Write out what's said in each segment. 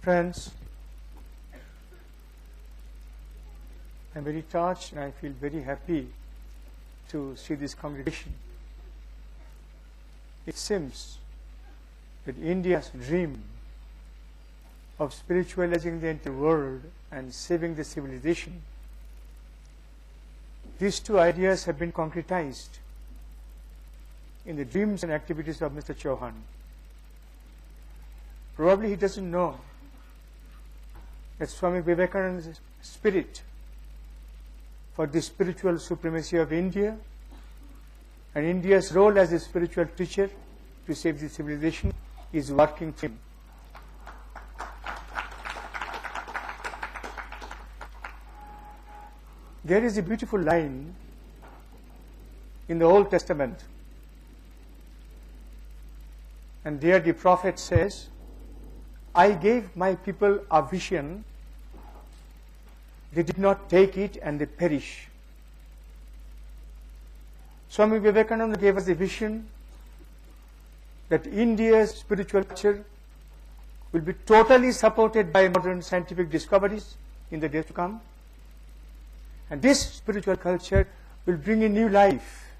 Friends, I am very touched and I feel very happy to see this congregation. It seems that India's dream of spiritualizing the entire world and saving the civilization, these two ideas have been concretized in the dreams and activities of Mr. Chauhan. Probably he doesn't know that Swami Vivekananda's spirit for the spiritual supremacy of India and India's role as a spiritual teacher to save the civilization is working through him. There is a beautiful line in the Old Testament, and there the prophet says, I gave my people a vision, they did not take it and they perish. Swami Vivekananda gave us a vision that India's spiritual culture will be totally supported by modern scientific discoveries in the days to come. And this spiritual culture will bring a new life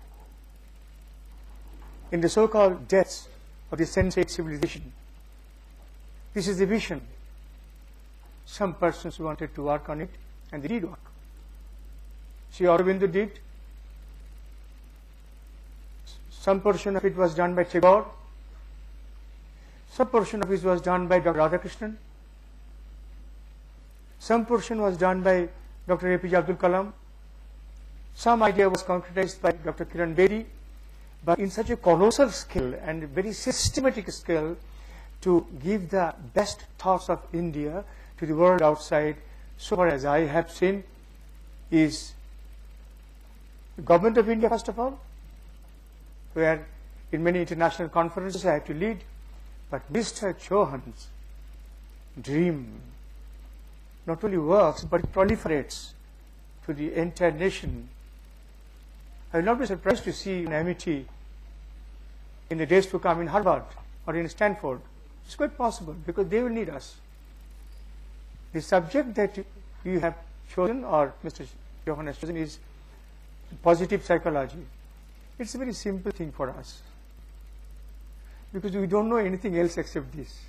in the so-called deaths of the sensate civilization. This is the vision. Some persons wanted to work on it, and they did work. Sri Aurobindo did. Some portion of it was done by Tagore. Some portion of it was done by Dr. Radhakrishnan. Some portion was done by Dr. APJ Abdul Kalam. Some idea was concretized by Dr. Kiran Bedi. But in such a colossal scale and very systematic scale, to give the best thoughts of India to the world outside, so far as I have seen, is the government of India, first of all, where in many international conferences I have to lead, but Mr. Chauhan's dream not only works, but it proliferates to the entire nation. I will not be surprised to see an Amity in the days to come in Harvard or in Stanford. It's quite possible, because they will need us. The subject that you have chosen, or Mr. Chauhan has chosen, is positive psychology. It's a very simple thing for us, because we don't know anything else except this.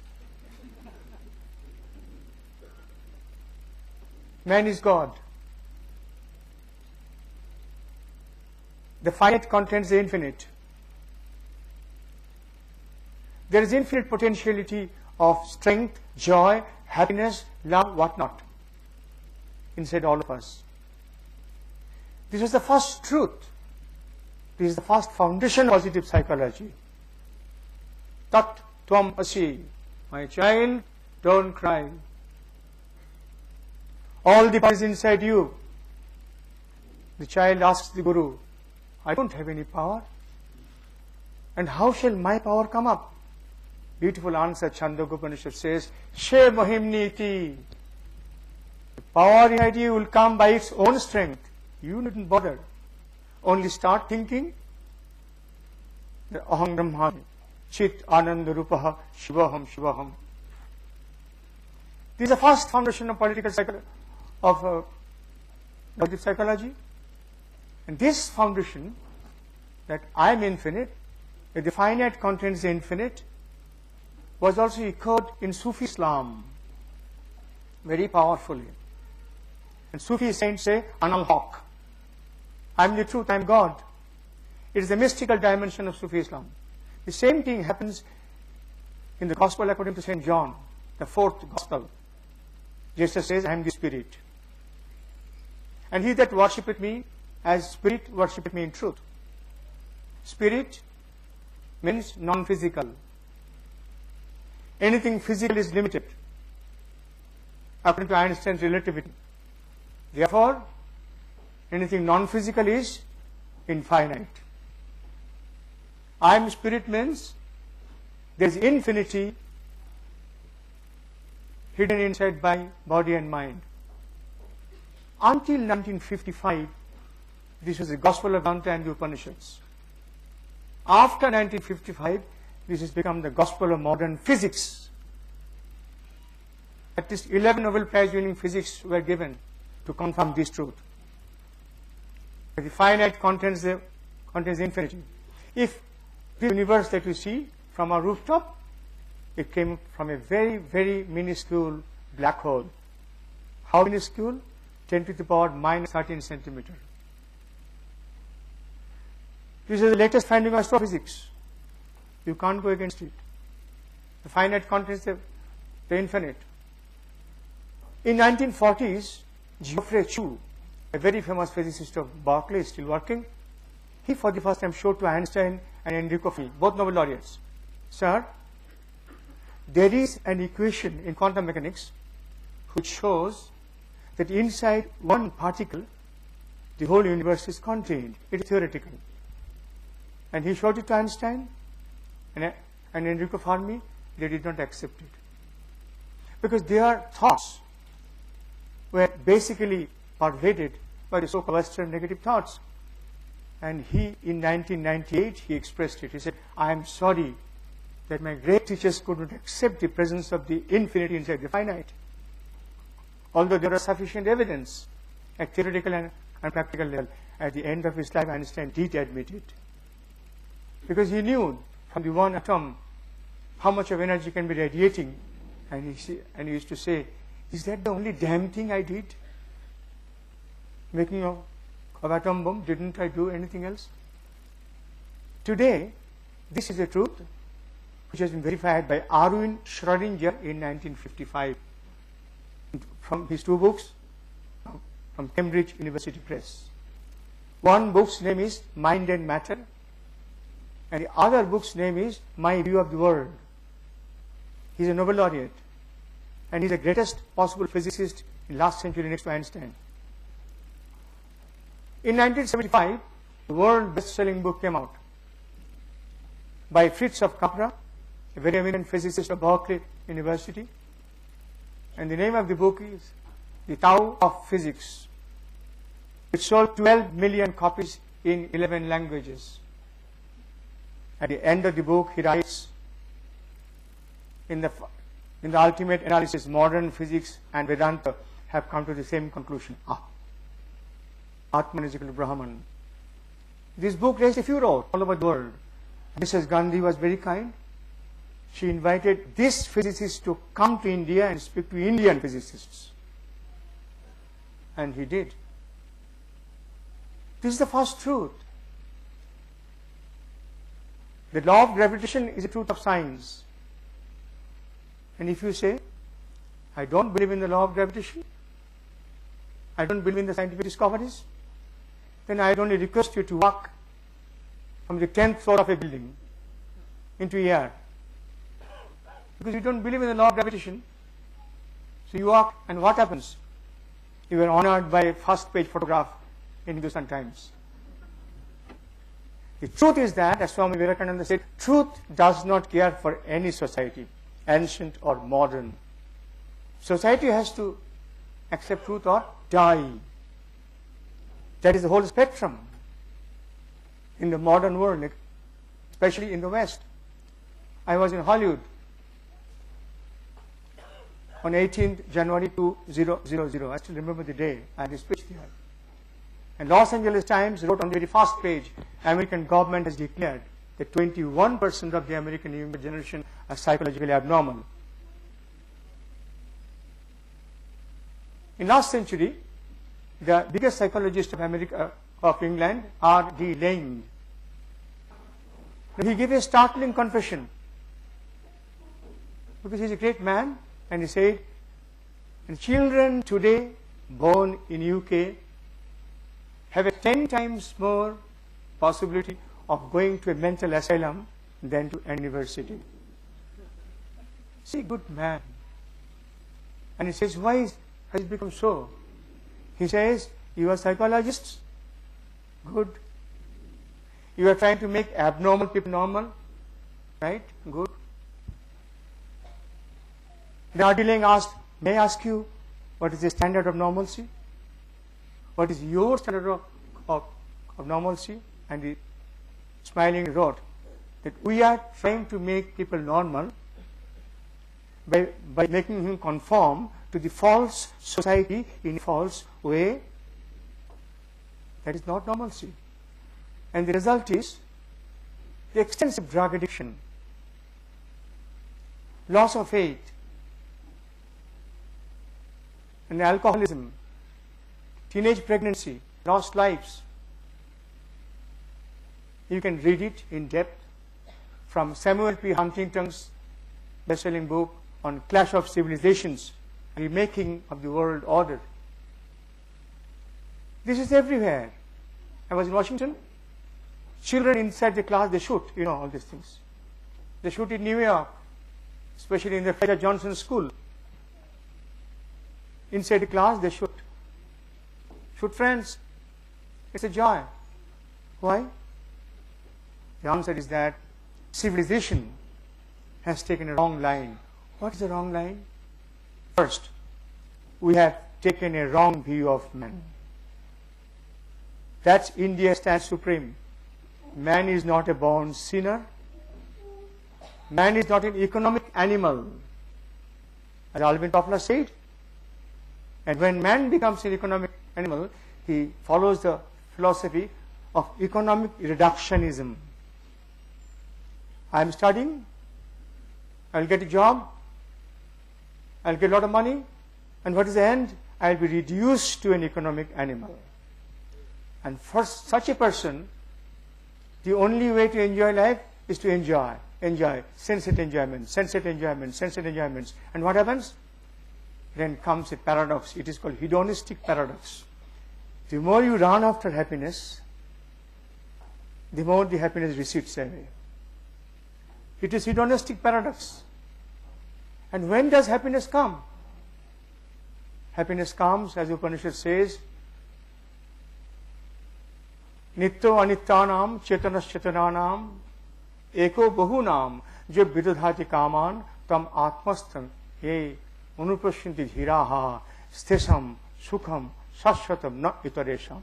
Man is God. The finite contains the infinite. There is infinite potentiality of strength, joy, happiness, love, whatnot inside all of us. This is the first truth. This is the first foundation of positive psychology. Tat Tvam Asi. My child, don't cry. All the power is inside you. The child asks the Guru, I don't have any power. And how shall my power come up? Beautiful answer, Chandogya Upanishad says, She Mahimniti. The power inside you will come by its own strength. You needn't bother. Only start thinking that Aham Brahman, Chit Ananda Rupaha, Shivaham Shivaham. This is the first foundation of political psychology, of positive psychology. And this foundation, that I am infinite, that the finite contains the infinite, was also echoed in Sufi Islam very powerfully. And Sufi saints say, Anal Haq. I am the truth, I am God. It is the mystical dimension of Sufi Islam. The same thing happens in the Gospel according to St. John, the fourth Gospel. Jesus says, I am the Spirit. And he that worshipeth me as Spirit worshipeth me in truth. Spirit means non-physical. Anything physical is limited according to Einstein's relativity. Therefore, anything non-physical is infinite. I am spirit means there is infinity hidden inside my body and mind. Until 1955, this was the Gospel of Vedanta and the Upanishads. After 1955, this has become the gospel of modern physics. At least 11 Nobel Prize winning physics were given to confirm this truth. The finite contains infinity. If the universe that you see from our rooftop, it came from a very, very minuscule black hole. How minuscule? 10 to the power minus 13 centimeter. This is the latest finding of astrophysics. You can't go against it. The finite contains the infinite. In 1940s, Geoffrey Chew, a very famous physicist of Berkeley, still working, he for the first time showed to Einstein and Enrico Fermi, both Nobel laureates, sir, there is an equation in quantum mechanics which shows that inside one particle, the whole universe is contained. It is theoretical. And he showed it to Einstein and Enrico Fermi. They did not accept it, because their thoughts were basically pervaded by the so-called Western negative thoughts. And he, in 1998, he expressed it. He said, I am sorry that my great teachers could not accept the presence of the infinity inside the finite. Although there was sufficient evidence at theoretical and practical level, at the end of his life, Einstein did admit it. Because he knew from the one atom how much of energy can be radiating. And he used to say, is that the only damn thing I did? Making of atom bomb, didn't I do anything else? Today, this is a truth which has been verified by Erwin Schrödinger in 1955 from his two books from Cambridge University Press. One book's name is Mind and Matter, and the other book's name is My View of the World. He's a Nobel laureate, and he's the greatest possible physicist in last century next to Einstein. In 1975, the world best-selling book came out by Fritz of Capra, a very eminent physicist of Berkeley University. And the name of the book is The Tao of Physics. It sold 12 million copies in 11 languages. At the end of the book, he writes, in the ultimate analysis, modern physics and Vedanta have come to the same conclusion. Atman is equal to Brahman. This book raised a furor all over the world. Mrs. Gandhi was very kind. She invited this physicist to come to India and speak to Indian physicists. And he did. This is the first truth. The law of gravitation is a truth of science. And if you say, I don't believe in the law of gravitation, I don't believe in the scientific discoveries, then I only request you to walk from the 10th floor of a building into air. Because you don't believe in the law of gravitation. So you walk, and what happens? You were honored by a first page photograph in Hindustan Times. The truth is that, as Swami Vivekananda said, truth does not care for any society, ancient or modern. Society has to accept truth or die. That is the whole spectrum in the modern world, especially in the West. I was in Hollywood on 18th January 2000. I still remember the day. I had a speech there. And Los Angeles Times wrote on the very first page, American government has declared that 21% of the American younger generation are psychologically abnormal. In last century, the biggest psychologist of England, R.D. Laing, he gave a startling confession, because he's a great man, and he said, and children today born in UK have a 10 times more possibility of going to a mental asylum than to a university. See, good man. And he says, why has it become so? He says, you are psychologists? Good. You are trying to make abnormal people normal? Right? Good. Now Delang asked, may I ask you, what is the standard of normalcy? What is your standard of normalcy? And he smiling wrote that we are trying to make people normal, by making him conform to the false society in a false way. That is not normalcy. And the result is the extensive drug addiction, loss of faith, and alcoholism, teenage pregnancy, lost lives. You can read it in depth from Samuel P. Huntington's best-selling book on Clash of Civilizations, Remaking of the World Order. This is everywhere. I was in Washington. Children inside the class, they shoot, all these things. They shoot in New York, especially in the Fletcher Johnson School. Inside the class, they shoot. Shoot friends. It's a joy. Why? The answer is that civilization has taken a wrong line. What is the wrong line? First, we have taken a wrong view of man. That's India stands supreme. Man is not a born sinner. Man is not an economic animal, as Alvin Toffler said. And when man becomes an economic animal, he follows the philosophy of economic reductionism. I am studying, I will get a job, I will get a lot of money, and what is the end? I will be reduced to an economic animal. And for such a person, the only way to enjoy life is to enjoy, sensual enjoyments. And what happens? Then comes a paradox. It is called hedonistic paradox. The more you run after happiness, the more the happiness recedes away. It is hedonistic paradox. And when does happiness come? Happiness comes, as Upanishad says, Nityo anityanam chetanas chetananam eko bahunam je vidadhati kaman tam atmastham ye anuprashyanti dhiraha sthesam sukham shashvatam na itaresham.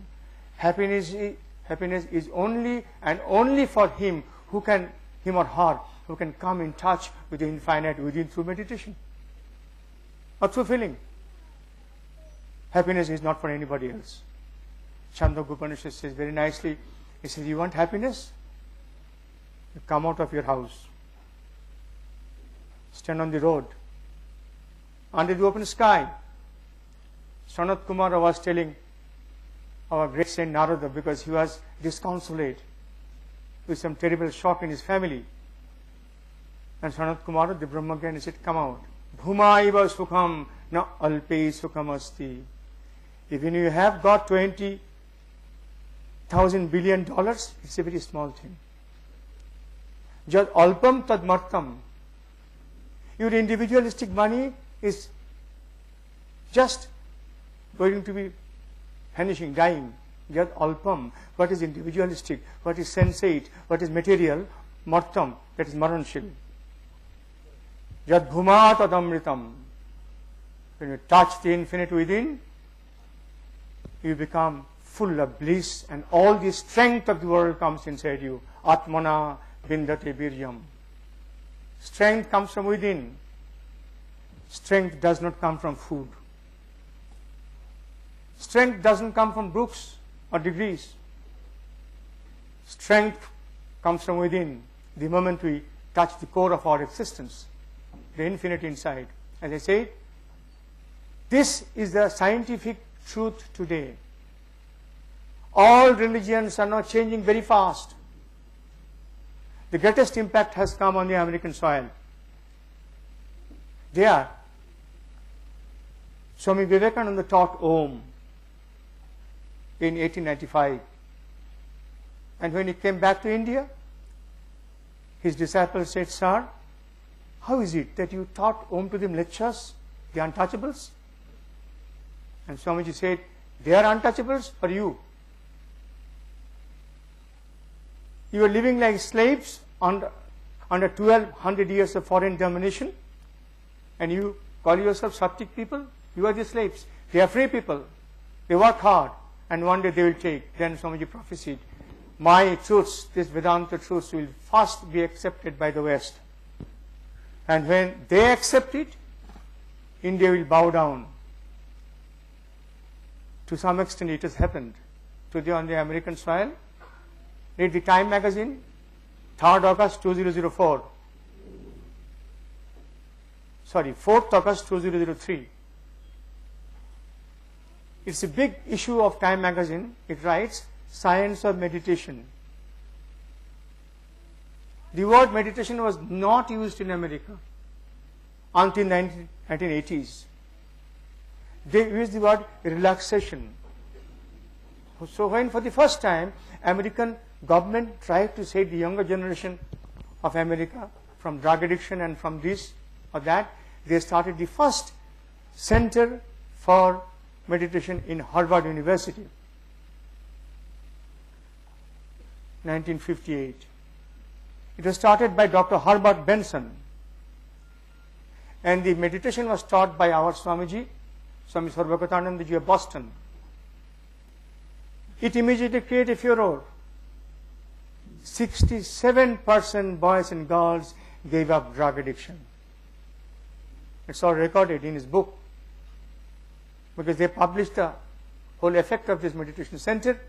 Happiness is only and only for him or her, who can come in touch with the infinite within through meditation or through feeling. Happiness is not for anybody else. Chandogya Upanishad says very nicely, he says, you want happiness? You come out of your house, stand on the road, under the open sky. Sanat Kumara was telling our great saint Narada, because he was disconsolate with some terrible shock in his family. And Sanat Kumara, the Brahmagyan, he said, come out. Bhuma iva sukham na alpe sukham asti. Even you have got $20,000 billion, it's a very small thing. Jad alpam tad martam. Your individualistic money is just going to be vanishing, dying. Jad alpam. What is individualistic? What is sensate? What is material? Martam. That is maranshil. Jad bhuma tad amritam. When you touch the infinite within, you become full of bliss, and all the strength of the world comes inside you. Atmana vindate viryam. Strength comes from within. Strength does not come from food. Strength doesn't come from books or degrees. Strength comes from within. The moment we touch the core of our existence, the infinite inside. As I said, this is the scientific truth today. All religions are now changing very fast. The greatest impact has come on the American soil. There, Swami Vivekananda taught Om in 1895. And when he came back to India, his disciples said, Sir, how is it that you taught Om to them lectures, the untouchables? And Swamiji said, they are untouchables or you? You are living like slaves under 1200 years of foreign domination, and you call yourself Sattik people? You are the slaves. They are free people. They work hard, and one day they will take. Then Swamiji prophesied, my truths, this Vedanta truths, will first be accepted by the West. And when they accept it, India will bow down. To some extent it has happened. Today on the American soil, read the Time magazine, 3rd August 2004. Sorry, 4th August 2003. It's a big issue of Time magazine. It writes, Science of Meditation. The word meditation was not used in America until 1980s. They used the word relaxation. So when for the first time American government tried to save the younger generation of America from drug addiction and from this or that, they started the first center for meditation in Harvard University, 1958. It was started by Dr. Herbert Benson, and the meditation was taught by our Swamiji, Swami Sarvakatanandaji of Boston. It immediately created a furor. 67% boys and girls gave up drug addiction. It's all recorded in his book, because they published the whole effect of this meditation center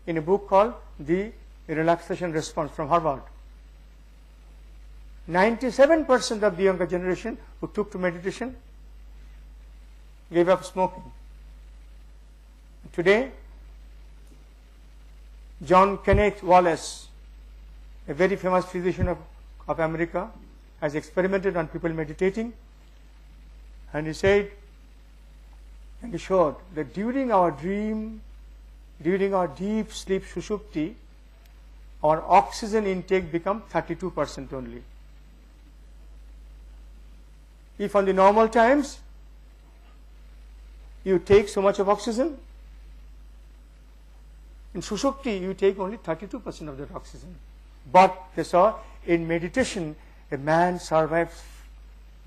in a book called The Relaxation Response from Harvard. 97% of the younger generation who took to meditation gave up smoking. Today, John Kenneth Wallace, a very famous physician of America, has experimented on people meditating, and he said, and he showed that during our dream, during our deep sleep sushupti, our oxygen intake becomes 32% only. If on the normal times you take so much of oxygen, in sushupti you take only 32% of that oxygen. But they saw in meditation a man survives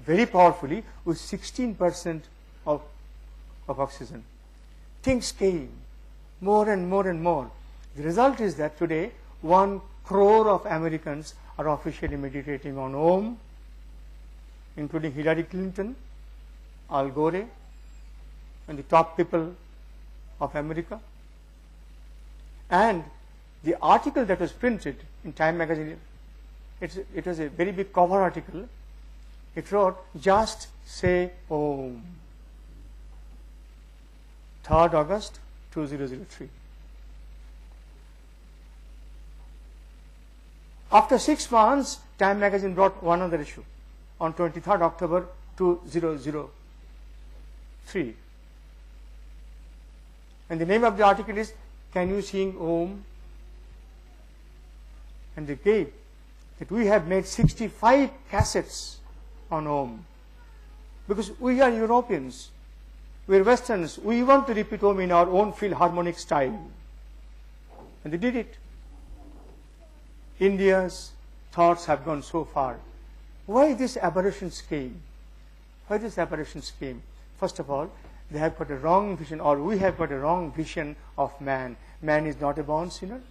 very powerfully with 16% of oxygen. Things came more and more and more. The result is that today 1 crore of Americans are officially meditating on Om, including Hillary Clinton, Al Gore, and the top people of America. And the article that was printed in Time magazine, it was a very big cover article. It wrote, just say Om. 3rd August 2003. After 6 months, Time magazine brought one other issue on 23rd October 2003. And the name of the article is, Can You Sing Om? And they gave that we have made 65 cassettes on Om. Because we are Europeans, we are Westerns, we want to repeat Om in our own philharmonic style. And they did it. India's thoughts have gone so far. Why this aberrations came? Why this aberrations came? First of all, they have got a wrong vision, or we have got a wrong vision of man. Man is not a born sinner.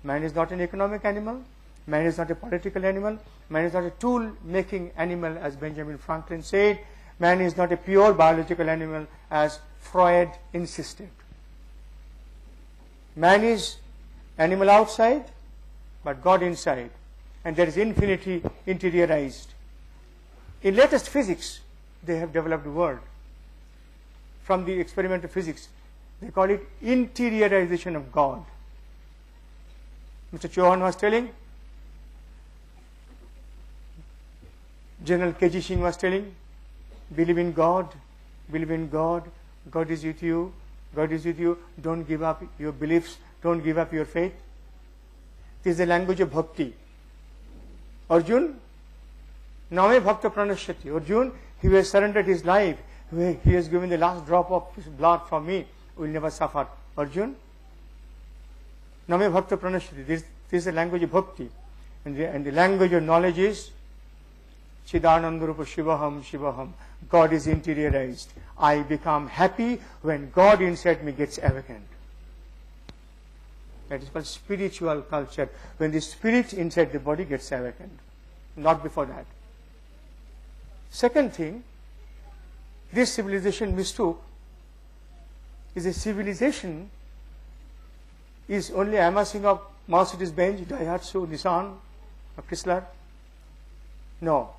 Man is not an economic animal. Man is not a political animal. Man is not a tool-making animal, as Benjamin Franklin said. Man is not a pure biological animal, as Freud insisted. Man is animal outside, but God inside. And there is infinity interiorized. In latest physics, they have developed a word from the experimental physics. They call it interiorization of God. Mr. Chauhan was telling, General K.G. Singh was telling, believe in God, God is with you, God is with you, don't give up your beliefs, don't give up your faith. This is the language of bhakti. Arjun, Name Bhakta Pranashyati. Arjun, he has surrendered his life, he has given the last drop of his blood for me, will never suffer. Arjun, Name Bhakta Pranashyati. This is the language of bhakti. And the language of knowledge is Chidanandarupa Shivaham Shivaham. God is interiorized. I become happy when God inside me gets awakened. That is called spiritual culture, when the spirit inside the body gets awakened, not before that. Second thing, this civilization mistook is a civilization is only amassing of Mercedes-Benz, Daihatsu, Nissan, or Chrysler. No.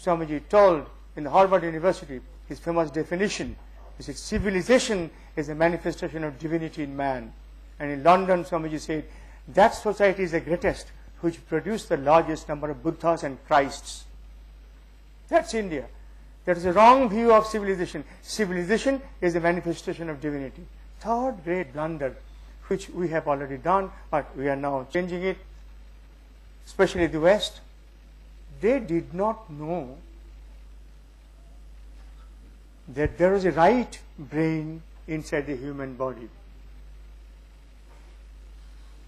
Swamiji told in the Harvard University his famous definition. He said, civilization is a manifestation of divinity in man. And in London, Swamiji said, that society is the greatest which produced the largest number of Buddhas and Christs. That's India. That is a wrong view of civilization. Civilization is a manifestation of divinity. Third great blunder, which we have already done, but we are now changing it, especially the West. They did not know that there is a right brain inside the human body.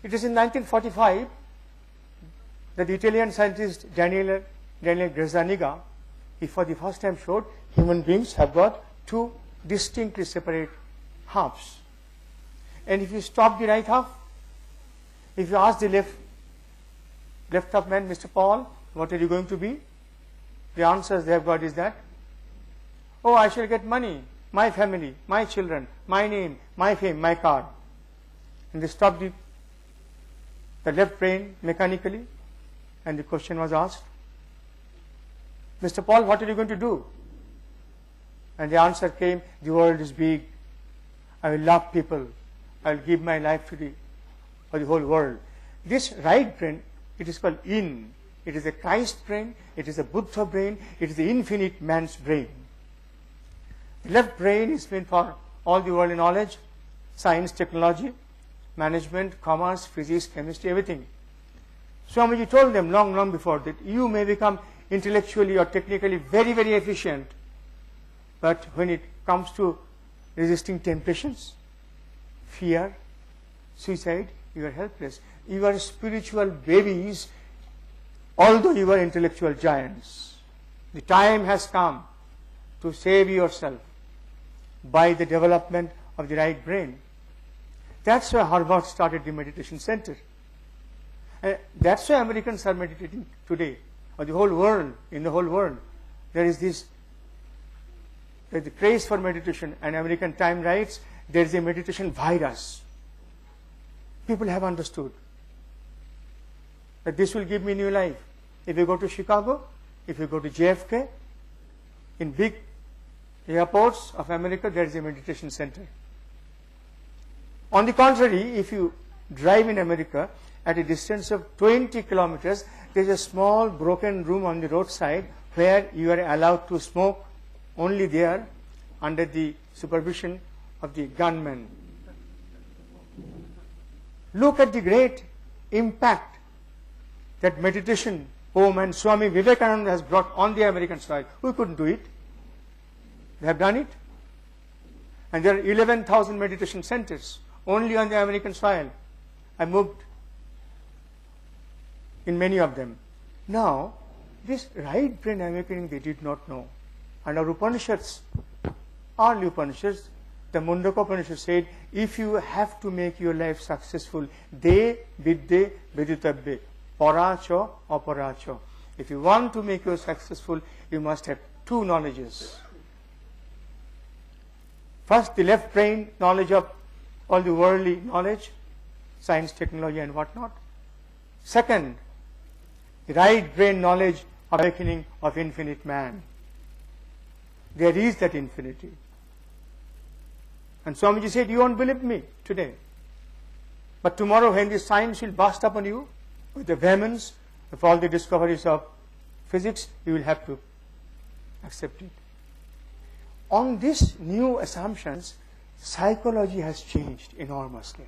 It is in 1945 that the Italian scientist Daniele Gazzaniga, he for the first time showed human beings have got two distinctly separate halves. And if you stop the right half, if you ask the left half man, Mr. Paul, what are you going to be? The answers they have got is that, oh, I shall get money, my family, my children, my name, my fame, my car. And they stopped the left brain mechanically, and the question was asked, Mr. Paul, what are you going to do? And the answer came, the world is big, I will love people, I will give my life to for the whole world. This right brain, it is called in. It is a Christ brain, it is a Buddha brain, it is the infinite man's brain. The left brain is meant for all the worldly knowledge, science, technology, management, commerce, physics, chemistry, everything. Swamiji told them long before that you may become intellectually or technically very, very efficient, but when it comes to resisting temptations, fear, suicide, you are helpless. You are spiritual babies, although you are intellectual giants. The time has come to save yourself by the development of the right brain. That's why Harvard started the meditation center. And that's why Americans are meditating today, or the whole world, in the whole world. There is the craze for meditation, and American Time writes, there is a meditation virus. People have understood that this will give me new life. If you go to Chicago, if you go to JFK, in big airports of America, there is a meditation center. On the contrary, if you drive in America at a distance of 20 kilometers, there is a small broken room on the roadside where you are allowed to smoke only there under the supervision of the gunmen. Look at the great impact that meditation home and Swami Vivekananda has brought on the American soil. We couldn't do it. They have done it. And there are 11,000 meditation centers only on the American soil. I moved in many of them. Now, this right brain awakening they did not know. And our Upanishads, early Upanishads, the Mundaka Upanishad said, if you have to make your life successful, de vidde viditabbe, paracho aparacho. If you want to make you successful, you must have two knowledges. First, the left brain knowledge of all the worldly knowledge, science, technology, and whatnot. Second, the right brain knowledge, awakening of infinite man. There is that infinity. And Swamiji said, you won't believe me today. But tomorrow when the science will burst upon you with the vehemence of all the discoveries of physics, you will have to accept it. On these new assumptions, psychology has changed enormously.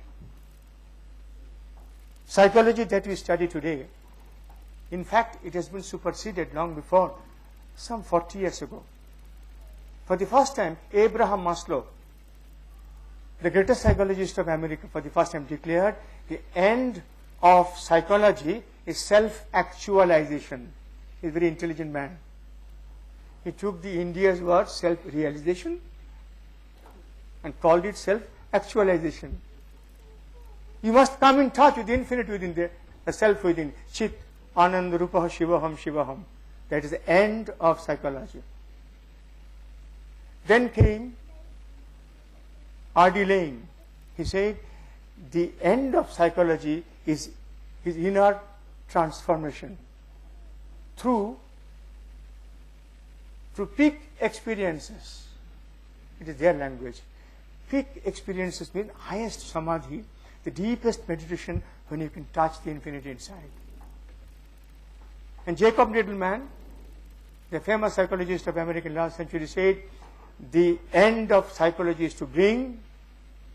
Psychology that we study today, in fact, it has been superseded long before, some 40 years ago. For the first time, Abraham Maslow, the greatest psychologist of America, for the first time declared the end of psychology is self-actualization. He's a very intelligent man. He took the India's word self-realization and called it self-actualization. You must come in touch with the infinite within the self within. Chit, Anand, Rupah, Shivaham, Shivaham. That is the end of psychology. Then came R.D. Laing. He said, the end of psychology is inner transformation. Through peak experiences, it is their language. Peak experiences mean highest samadhi, the deepest meditation when you can touch the infinity inside. And Jacob Needleman, the famous psychologist of American last century, said, the end of psychology is to bring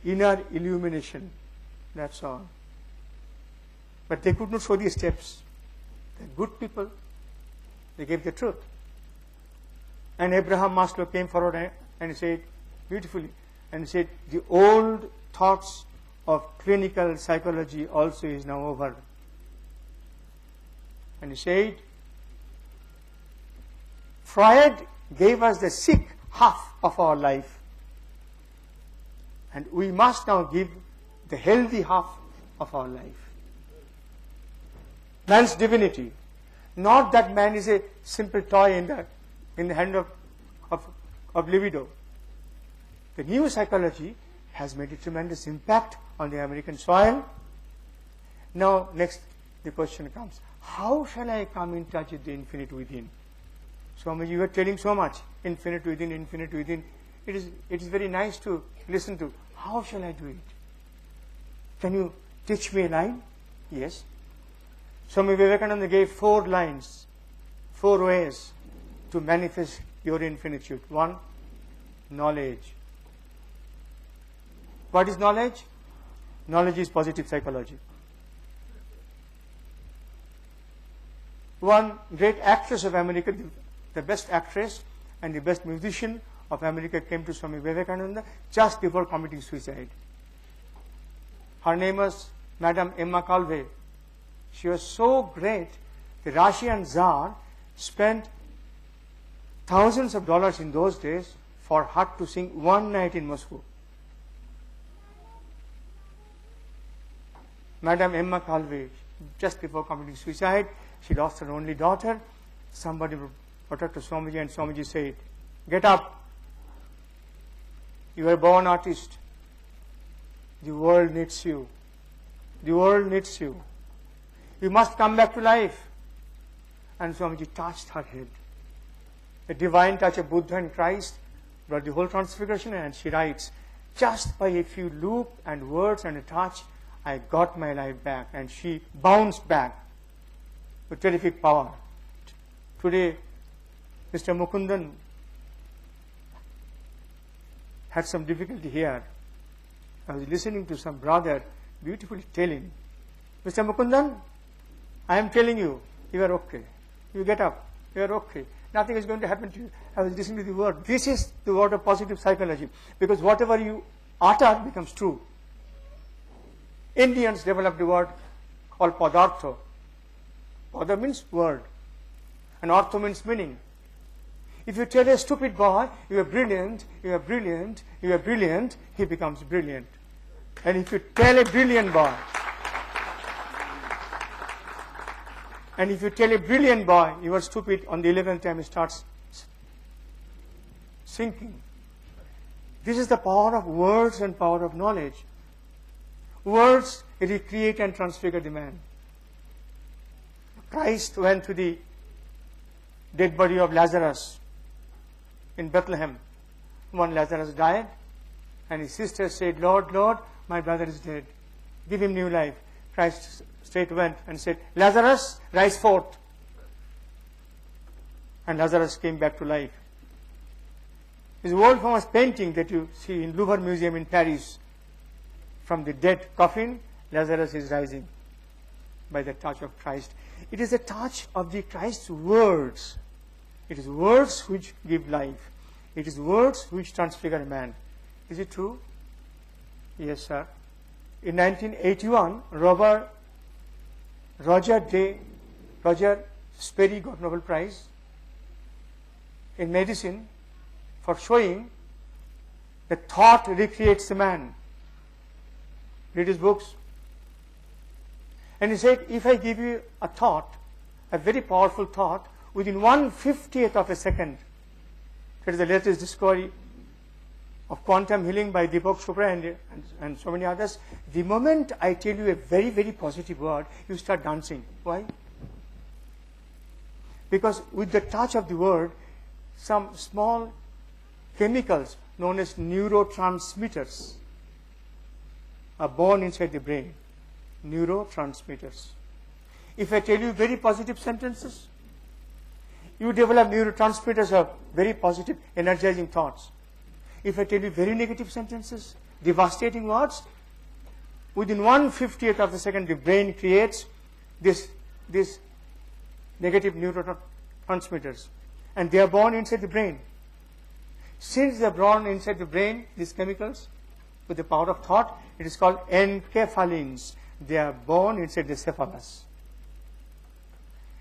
inner illumination. That's all. But they could not show the steps. They're good people. They gave the truth. And Abraham Maslow came forward and he said, beautifully, and he said, the old thoughts of clinical psychology also is now over. And he said, Freud gave us the sick half of our life, and we must now give the healthy half of our life. Man's divinity, not that man is a simple toy in the hand of libido. The new psychology has made a tremendous impact on the American soil. Now, next the question comes, how shall I come in touch with the infinite within? Swami, you were telling so much, infinite within, infinite within. It is very nice to listen to. How shall I do it? Can you teach me a line? Yes. Swami Vivekananda gave 4 lines, 4 ways to manifest your infinitude. 1, knowledge. What is knowledge? Knowledge is positive psychology. One great actress of America, the best actress and the best musician of America, came to Swami Vivekananda just before committing suicide. Her name was Madame Emma Calvé. She was so great, the Russian Tsar spent thousands of dollars in those days for her to sing one night in Moscow. Madame Emma Calvé, just before committing suicide, she lost her only daughter. Somebody brought her to Swamiji, and Swamiji said, get up. You are a born artist. The world needs you. The world needs you. You must come back to life. And Swamiji touched her head. The divine touch of Buddha and Christ brought the whole transfiguration, and she writes, just by a few look and words and a touch, I got my life back. And she bounced back with terrific power. Today, Mr. Mukundan had some difficulty here. I was listening to some brother beautifully telling, Mr. Mukundan, I am telling you, you are okay. You get up, you are okay. Nothing is going to happen to you. I was listening to the word. This is the word of positive psychology, because whatever you utter becomes true. Indians developed a word called padartha. Pada means word, and artha means meaning. If you tell a stupid boy, you are brilliant, you are brilliant, you are brilliant, he becomes brilliant. And if you tell a brilliant boy, you are stupid, on the 11th time he starts sinking. This is the power of words and power of knowledge. Words recreate and transfigure the man. Christ went to the dead body of Lazarus in Bethlehem. When Lazarus died, and his sister said, Lord, Lord, my brother is dead. Give him new life. Christ straight went and said, Lazarus, rise forth. And Lazarus came back to life. His world famous painting that you see in Louvre Museum in Paris, from the dead coffin, Lazarus is rising by the touch of Christ. It is the touch of the Christ's words. It is words which give life. It is words which transfigure a man. Is it true? Yes, sir. In 1981, Roger Sperry got Nobel Prize in medicine for showing that thought recreates the man. Read his books. And he said, if I give you a thought, a very powerful thought, within 1/50th of a second, that is the latest discovery of quantum healing by Deepak Chopra and so many others, the moment I tell you a very, very positive word, you start dancing. Why? Because with the touch of the word, some small chemicals known as neurotransmitters are born inside the brain. Neurotransmitters. If I tell you very positive sentences, you develop neurotransmitters of very positive, energizing thoughts. If I tell you very negative sentences, devastating words, within 1/50th of a second, the brain creates this negative neurotransmitters, and they are born inside the brain. Since they are born inside the brain, these chemicals, with the power of thought, it is called enkephalins. They are born inside the cephalus.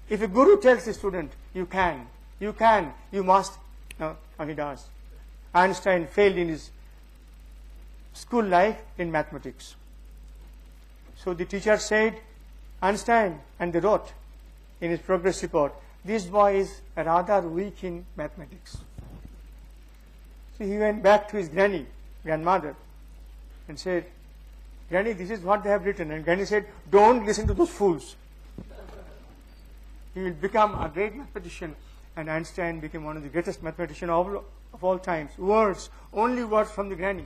If a guru tells a student, you must, no, he does. Einstein failed in his school life in mathematics. So the teacher said, Einstein, and they wrote in his progress report, this boy is rather weak in mathematics. So he went back to his grandmother, and said, Granny, this is what they have written. And Granny said, don't listen to those fools. He will become a great mathematician. And Einstein became one of the greatest mathematicians of all times. Words, only words from the Granny.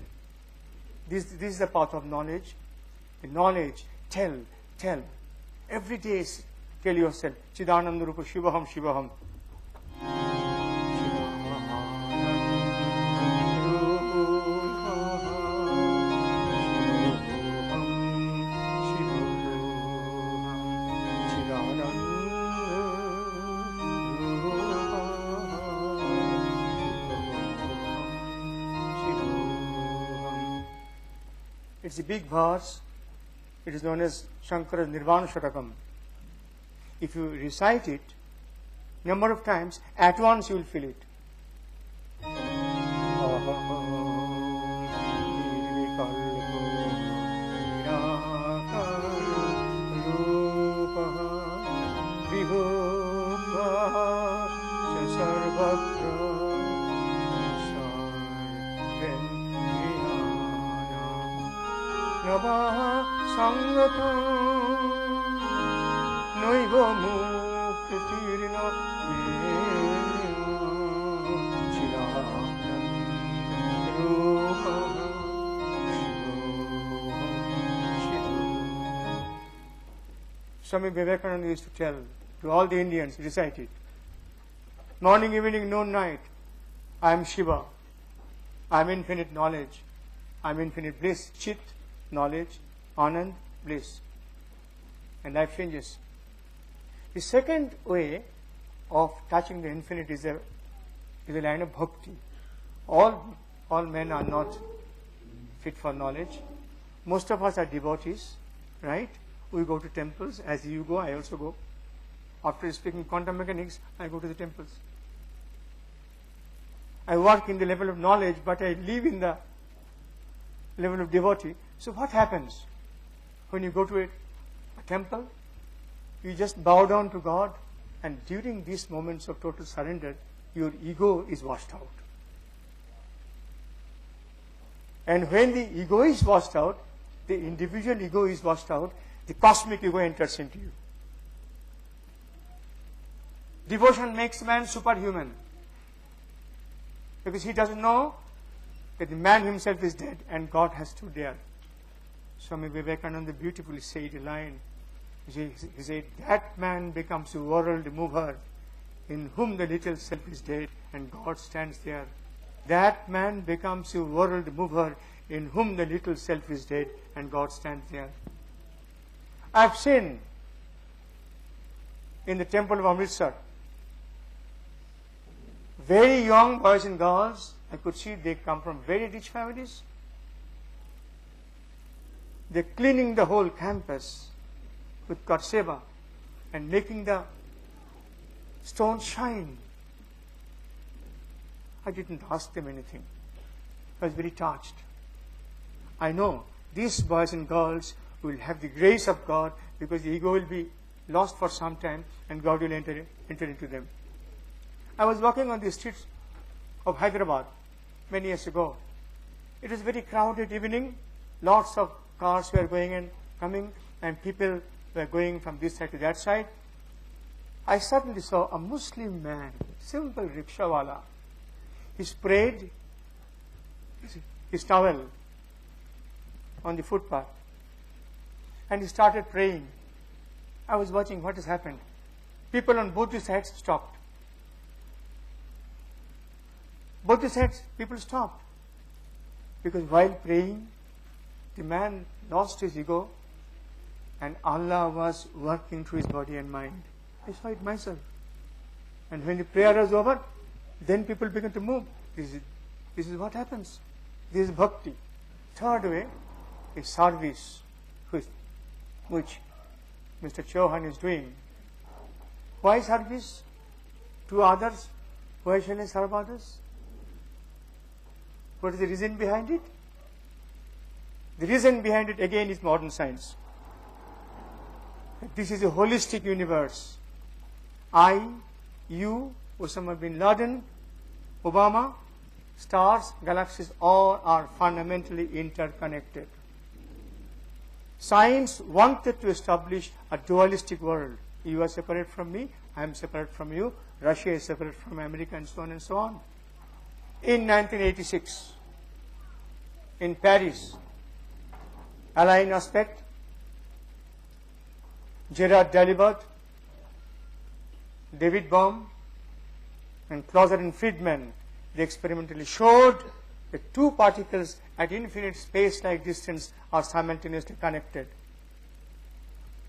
This is the path of knowledge. The knowledge, tell. Every day tell yourself, Chidananda Rupa Shivaham Shivaham. It's a big verse. It is known as Shankara's Nirvana Shatakam. If you recite it number of times, at once you will feel it. Swami Vivekananda used to tell to all the Indians, recite it. Morning, evening, noon, night. I am Shiva. I am infinite knowledge. I am infinite bliss. Chit, knowledge, Anand, bliss. And life changes. The second way of touching the infinite is a line of bhakti. All men are not fit for knowledge. Most of us are devotees, right? We go to temples. As you go, I also go. After speaking quantum mechanics, I go to the temples. I work in the level of knowledge, but I live in the level of devotee. So what happens when you go to a temple? You just bow down to God, and during these moments of total surrender, your ego is washed out. And when the ego is washed out, the individual ego is washed out, the cosmic ego enters into you. Devotion makes man superhuman, because he doesn't know that the man himself is dead and God has stood there. Swami Vivekananda beautifully said a line. He said, that man becomes a world mover in whom the little self is dead and God stands there. That man becomes a world mover in whom the little self is dead and God stands there. I've seen in the temple of Amritsar, very young boys and girls, I could see they come from very rich families. They're cleaning the whole campus with Karseva and making the stones shine. I didn't ask them anything. I was very touched. I know these boys and girls will have the grace of God, because the ego will be lost for some time and God will enter into them. I was walking on the streets of Hyderabad many years ago, It was a very crowded evening. Lots of cars were going and coming, and people were going from this side to that side. I suddenly saw a Muslim man, simple rickshawala. He sprayed his towel on the footpath and he started praying. I was watching what has happened. People on both the sides stopped. Both the sides, people stopped. Because while praying, the man lost his ego and Allah was working through his body and mind. I saw it myself. And when the prayer was over, then people began to move. This is what happens. This is bhakti. Third way is service, which Mr. Chauhan is doing. Why service to others? Why shall I serve others? What is the reason behind it? The reason behind it again is modern science. This is a holistic universe. I, you, Osama bin Laden, Obama, stars, galaxies, all are fundamentally interconnected. Science wanted to establish a dualistic world. You are separate from me, I am separate from you, Russia is separate from America, and so on and so on. In 1986, in Paris, Alain Aspect, Gerard Dalibard, David Bohm, and Clauser and Friedman, they experimentally showed that two particles at infinite space-like distance are simultaneously connected.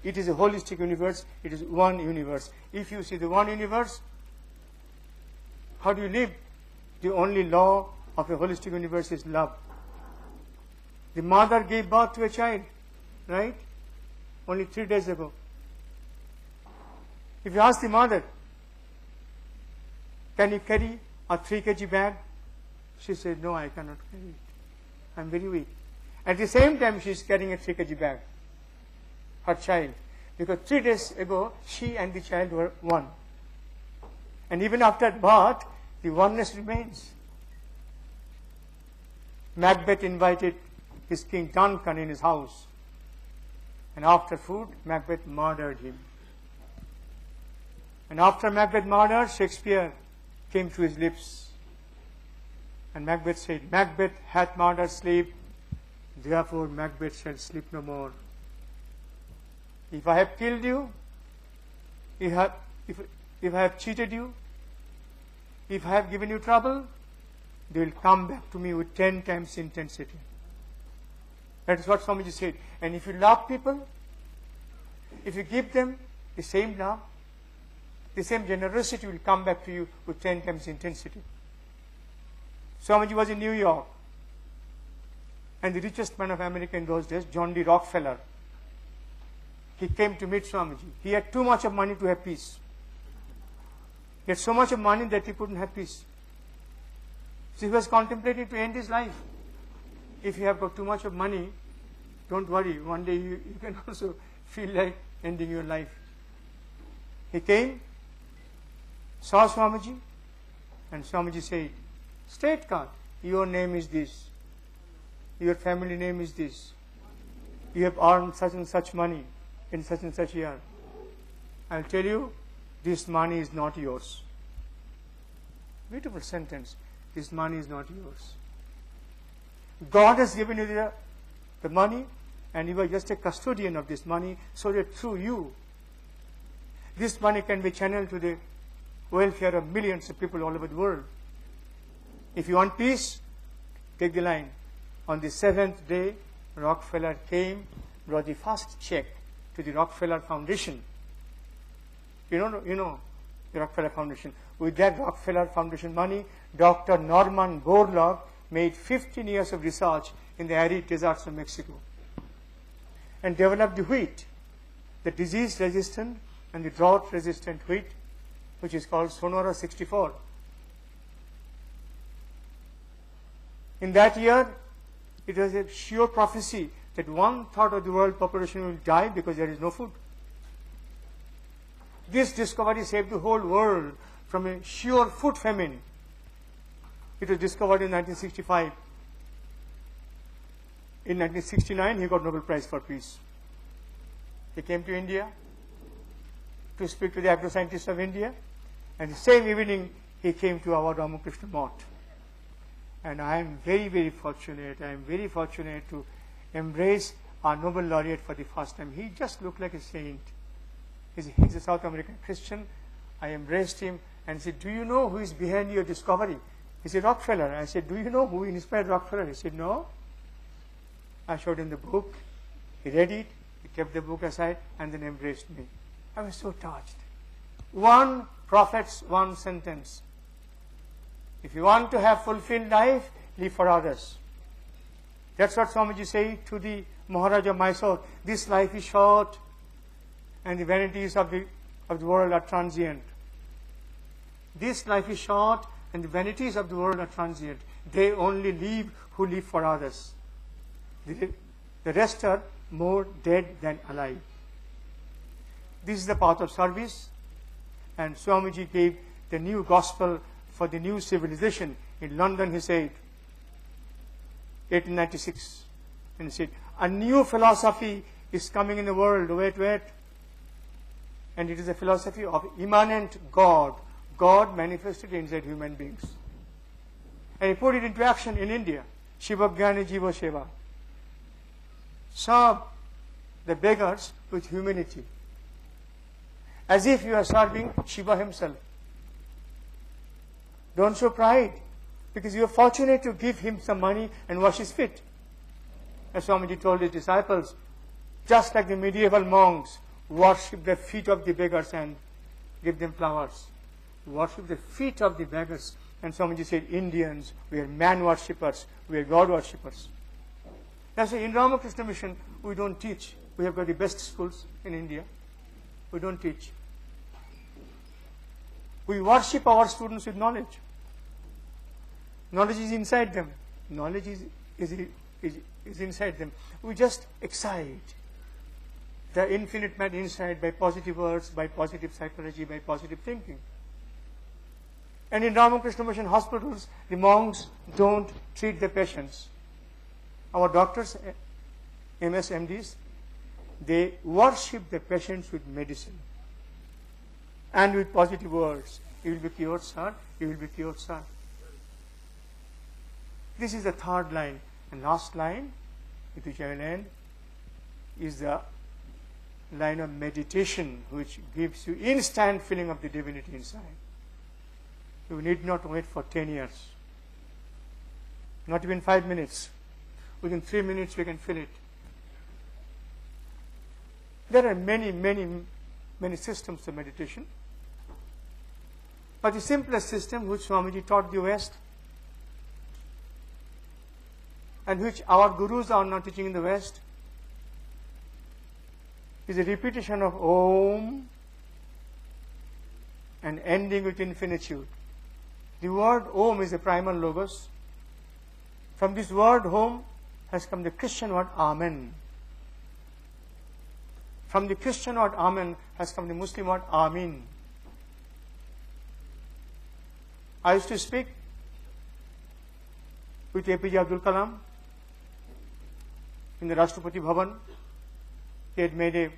It is a holistic universe. It is one universe. If you see the one universe, how do you live? The only law of a holistic universe is love. The mother gave birth to a child, right? Only 3 days ago. If you ask the mother, can you carry a 3 kg bag? She said, no, I cannot carry it. I'm very weak. At the same time, she is carrying a 3 kg bag, her child. Because 3 days ago, she and the child were one. And even after birth, the oneness remains. Macbeth invited his King Duncan in his house. And after food, Macbeth murdered him. And after Macbeth murdered, Shakespeare came to his lips. And Macbeth said, Macbeth hath murdered sleep, therefore Macbeth shall sleep no more. If I have killed you, if I have cheated you, if I have given you trouble, they will come back to me with 10 times intensity. That is what Swamiji said. And if you love people, if you give them the same love, the same generosity will come back to you with 10 times intensity. Swamiji was in New York, and the richest man of America in those days, John D. Rockefeller, he came to meet Swamiji. He had too much of money to have peace. He had so much of money that he couldn't have peace. So he was contemplating to end his life. If you have got too much of money, don't worry, one day you can also feel like ending your life. He came, saw Swamiji, and Swamiji said, state card, your name is this, your family name is this, you have earned such and such money in such and such year. I'll tell you, this money is not yours. Beautiful sentence. This money is not yours. God has given you the money, and you are just a custodian of this money, so that through you, this money can be channeled to the welfare of millions of people all over the world. If you want peace, take the line. On the 7th day, Rockefeller came, brought the first check to the Rockefeller Foundation. You know the Rockefeller Foundation. With that Rockefeller Foundation money, Dr. Norman Borlaug made 15 years of research in the arid deserts of Mexico and developed the wheat, the disease-resistant and the drought-resistant wheat, which is called Sonora 64. In that year, it was a sure prophecy that 1/3 of the world population will die because there is no food. This discovery saved the whole world from a sure food famine. It was discovered in 1965. In 1969, he got Nobel Prize for Peace. He came to India to speak to the agro-scientists of India, and the same evening he came to our Ramakrishna Math. And I am very, very fortunate. I am very fortunate to embrace our Nobel laureate for the first time. He just looked like a saint. He's a South American Christian. I embraced him and said, "Do you know who is behind your discovery?" He said, "Rockefeller." I said, "Do you know who inspired Rockefeller?" He said, "No." I showed him the book. He read it. He kept the book aside and then embraced me. I was so touched. One prophet's one sentence. If you want to have fulfilled life, live for others. That's what Swamiji said to the Maharaja Mysore. This life is short and the vanities of the world are transient. This life is short and the vanities of the world are transient. They only live who live for others. The rest are more dead than alive. This is the path of service, and Swamiji gave the new gospel for the new civilization. In London, he said, 1896, and he said, "A new philosophy is coming in the world, wait, and it is a philosophy of immanent God, God manifested inside human beings." And he put it into action in India, Shiva Jnana Jiva Seva. Serve the beggars with humility, as if you are serving Shiva himself. Don't show pride, because you are fortunate to give him some money and wash his feet. As Swamiji told his disciples, just like the medieval monks worship the feet of the beggars and give them flowers. Worship the feet of the beggars. And Swamiji said, Indians, we are man worshippers, we are God worshippers. That's why in Ramakrishna Mission, we don't teach. We have got the best schools in India. We don't teach. We worship our students with knowledge. Knowledge is inside them. Knowledge is inside them. We just excite the infinite man inside by positive words, by positive psychology, by positive thinking. And in Ramakrishna Mission hospitals, the monks don't treat the patients. Our doctors, MS, MDs, they worship the patients with medicine and with positive words. You will be cured, sir. You will be cured, sir. This is the third line. And last line, with which I will end, is the line of meditation, which gives you instant feeling of the divinity inside. You need not wait for 10 years. Not even 5 minutes. Within 3 minutes, we can feel it. There are many systems of meditation. But the simplest system, which Swamiji taught the West, and which our gurus are now teaching in the West, is a repetition of Om and ending with infinitude. The word Om is a primal logos. From this word Om has come the Christian word Amen. From the Christian word Amen has come the Muslim word Amin. I used to speak with APJ Abdul Kalam in the Rashtrapati Bhavan. He had made a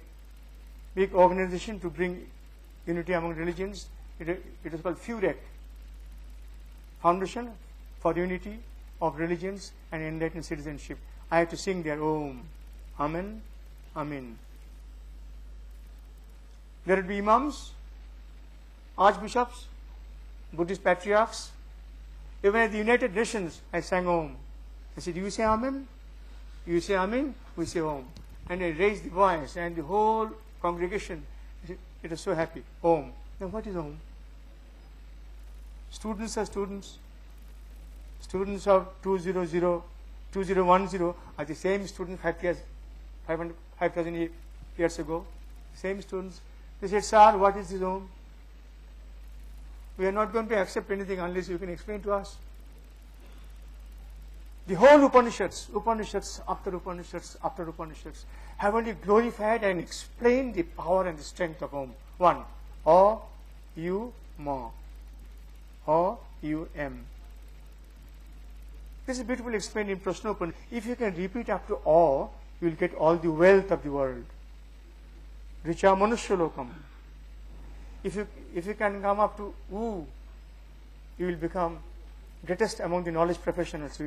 big organization to bring unity among religions. It was called FUREC, Foundation for Unity of Religions and Enlightened Citizenship. I had to sing there, Om, Amen, Amin. There would be imams, archbishops, Buddhist patriarchs. Even at the United Nations, I sang Om. I said, you say Amen? You say Amen? We say Om. And I raised the voice, and the whole congregation, it was so happy. Om. Now what is Om? Students are students. Students of 2010 are the same students 5,000 years ago. Same students. They said, sir, what is this Om? We are not going to accept anything unless you can explain to us. The whole Upanishads after Upanishads after Upanishads have only glorified and explained the power and the strength of Om. One, O, U, Ma. O, U, M. This is beautifully explained in Prashnopan. If you can repeat up to awe, you will get all the wealth of the world. Richa Manusya Lokam. If you can come up to U, you will become greatest among the knowledge professionals.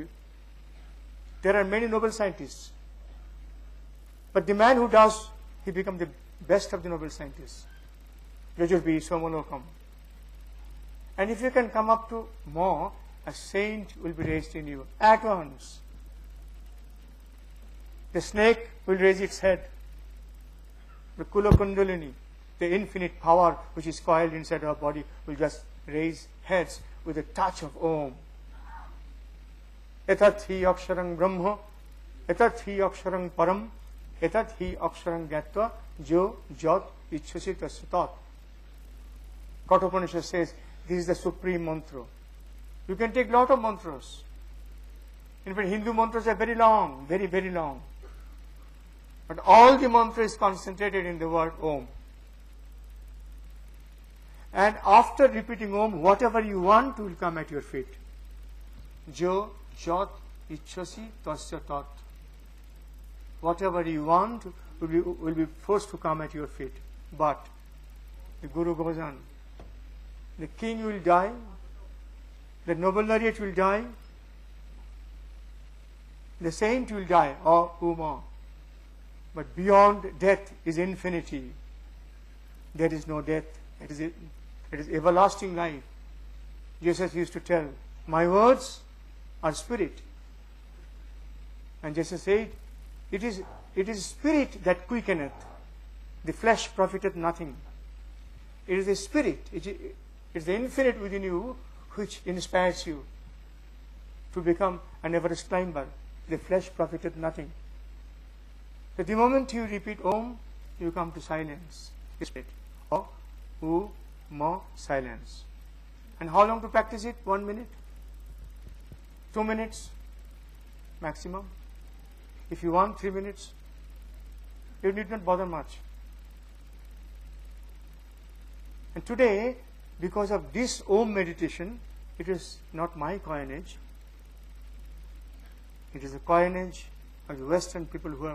There are many noble scientists. But the man who does, he becomes the best of the noble scientists. Rajurbi, Somalokam. And if you can come up to more, a saint will be raised in you at once. The snake will raise its head. The Kula Kundalini, the infinite power which is coiled inside our body, will just raise heads with a touch of Om. Etat hi aksharang brahma, etat hi aksharang param, etat hi aksharang gyatva, jo jat ichhasi tasyatat. Kathopanishad says, this is the supreme mantra. You can take lot of mantras. In fact, Hindu mantras are very long, very, very long. But all the mantra is concentrated in the word Om. And after repeating Om, whatever you want will come at your feet. Jo jat ichhasi tasya tat. Whatever you want will be forced to come at your feet. But the Guru goes on. The king will die. The noble laureate will die. The saint will die. Or Uma. But beyond death is infinity. There is no death. It is everlasting life. Jesus used to tell, my words are spirit. And Jesus said, it is spirit that quickeneth. The flesh profiteth nothing. It is the spirit. It is the infinite within you which inspires you to become an Everest climber. The flesh profiteth nothing. So the moment you repeat Om, you come to silence. Or U, Ma, silence. And how long to practice it? 1 minute? 2 minutes? Maximum? If you want 3 minutes, you need not bother much. And today, because of this Om meditation, it is not my coinage. It is a coinage of the Western people who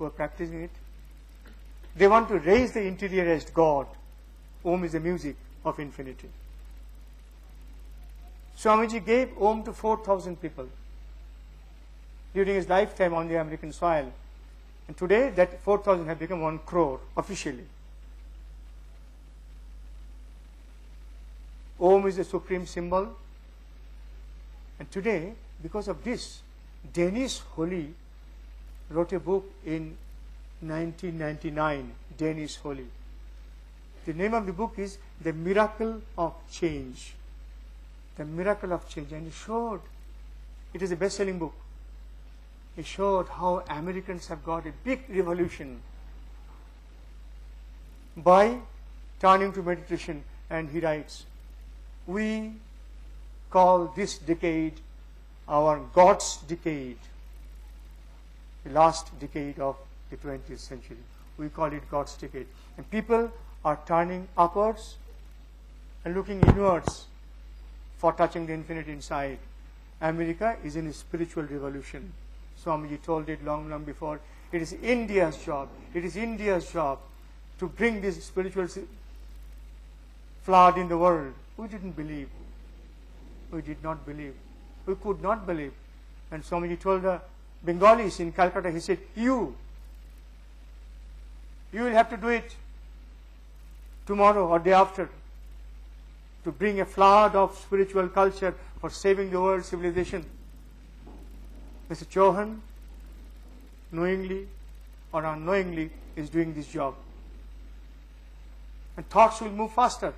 are practicing it. They want to raise the interiorized God. Om is the music of infinity. Swamiji gave Om to 4,000 people during his lifetime on the American soil. And today that 4,000 have become 1 crore officially. Om is the supreme symbol. And today, because of this, Danish Holy wrote a book in 1999, Danish Holy. The name of the book is The Miracle of Change. The Miracle of Change. And he showed, it is a best-selling book. He showed how Americans have got a big revolution by turning to meditation. And he writes, we call this decade our God's decade, the last decade of the 20th century. We call it God's decade. And people are turning upwards and looking inwards for touching the infinite inside. America is in a spiritual revolution. Swamiji told it long, long before. It is India's job. It is India's job to bring this spiritual flood in the world. We didn't believe. We did not believe. We could not believe. And Swamiji told the Bengalis in Calcutta, he said, you will have to do it tomorrow or day after to bring a flood of spiritual culture for saving the world civilization. Mr. Chauhan, knowingly or unknowingly, is doing this job. And thoughts will move faster.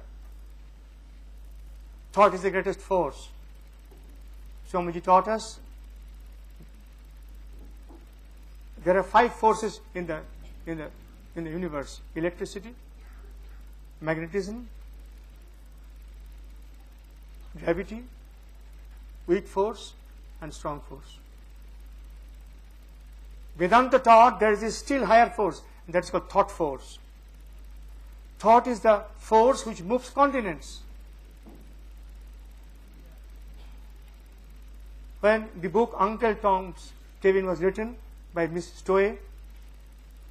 Thought is the greatest force. Swamiji taught us there are 5 forces in the universe: electricity, magnetism, gravity, weak force, and strong force. Vedanta taught there is a still higher force, and that is called thought force. Thought is the force which moves continents. When the book Uncle Tom's Cabin was written by Miss Stowe,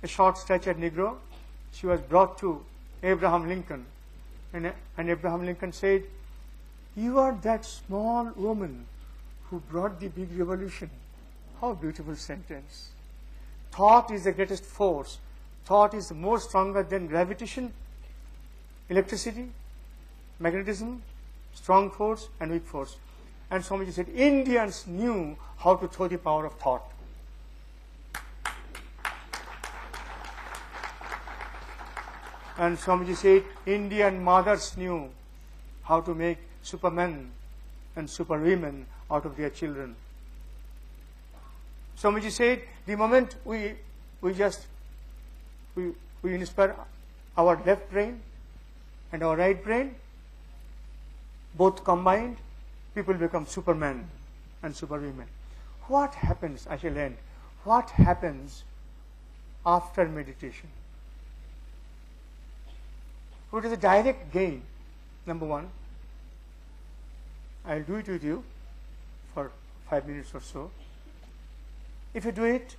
a short-statured Negro, she was brought to Abraham Lincoln. And Abraham Lincoln said, "You are that small woman who brought the big revolution." How beautiful sentence. Thought is the greatest force. Thought is more stronger than gravitation, electricity, magnetism, strong force and weak force. And Swamiji said, Indians knew how to throw the power of thought. And Swamiji said, Indian mothers knew how to make supermen and superwomen out of their children. Swamiji said, the moment we inspire our left brain and our right brain, both combined, people become supermen and superwomen. What happens, I shall end, what happens after meditation? What is the direct gain? Number one, I'll do it with you for 5 minutes or so. If you do it,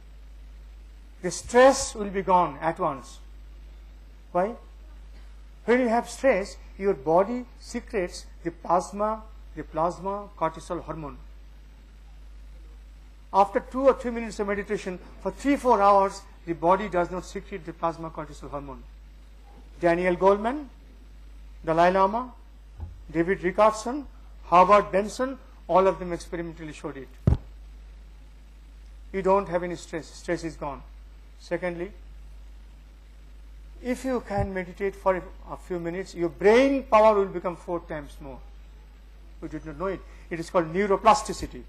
the stress will be gone at once. Why? When you have stress, your body secretes the plasma cortisol hormone. After 2 or 3 minutes of meditation, for 3-4 hours, the body does not secrete the plasma cortisol hormone. Daniel Goleman, Dalai Lama, David Rickardson, Howard Benson, all of them experimentally showed it. You don't have any stress. Stress is gone. Secondly, if you can meditate for a few minutes, your brain power will become 4 times more. You did not know it. It is called neuroplasticity.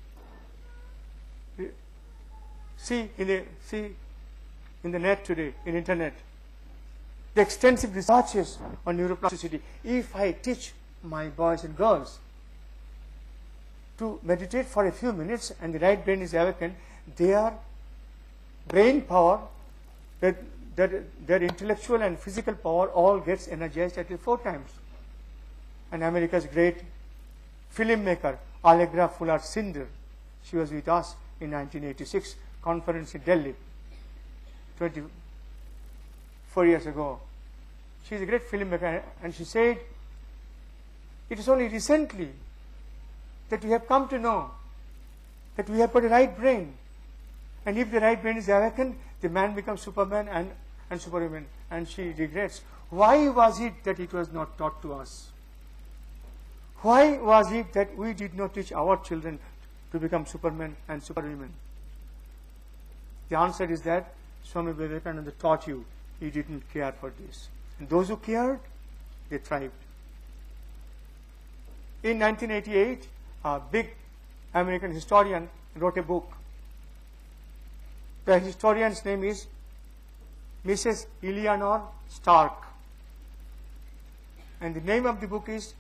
See in the net today, in internet, the extensive researches on neuroplasticity. If I teach my boys and girls to meditate for a few minutes and the right brain is awakened, their brain power, their intellectual and physical power all gets energized at least 4 times. And America's great filmmaker, Allegra Fuller Cinder, she was with us in 1986 conference in Delhi, 24 years ago. She is a great filmmaker, and she said, it is only recently that we have come to know that we have got a right brain. And if the right brain is awakened, the man becomes Superman and Superwoman. And she regrets. Why was it that it was not taught to us? Why was it that we did not teach our children to become Supermen and Superwomen? The answer is that Swami Vivekananda taught you. He didn't care for this. And those who cared, they thrived. In 1988, a big American historian wrote a book. The historian's name is Mrs. Eleanor Stark. And the name of the book is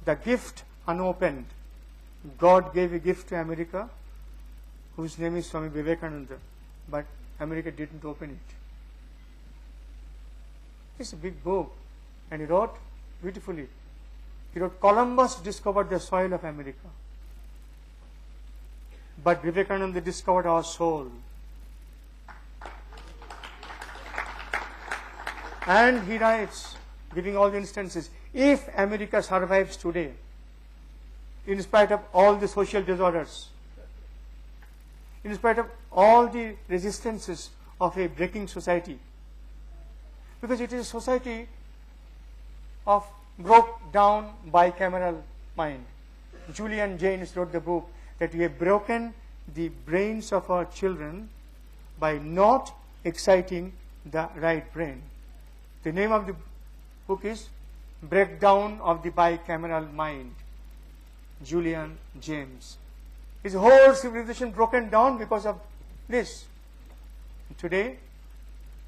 The Gift Unopened. God gave a gift to America, whose name is Swami Vivekananda, but America didn't open it. It's a big book, and he wrote beautifully. He wrote, Columbus discovered the soil of America, but Vivekananda discovered our soul. And he writes, giving all the instances, if America survives today, in spite of all the social disorders, in spite of all the resistances of a breaking society, because it is a society of broke down bicameral mind. Julian Jaynes wrote the book that we have broken the brains of our children by not exciting the right brain. The name of the book is Breakdown of the Bicameral Mind, Julian Jaynes. His whole civilization broken down because of this. Today,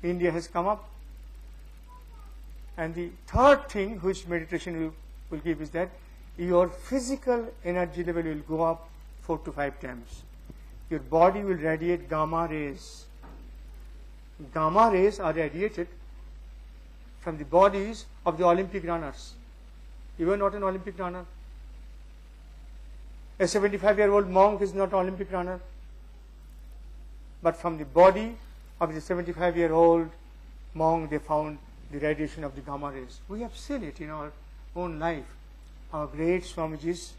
India has come up. And the third thing which meditation will give is that your physical energy level will go up 4 to 5 times. Your body will radiate gamma rays. Gamma rays are radiated from the bodies of the Olympic runners. You were not an Olympic runner. A 75-year-old monk is not an Olympic runner, but from the body of the 75-year-old monk they found the radiation of the gamma rays. We have seen it in our own life. Our great Swamijis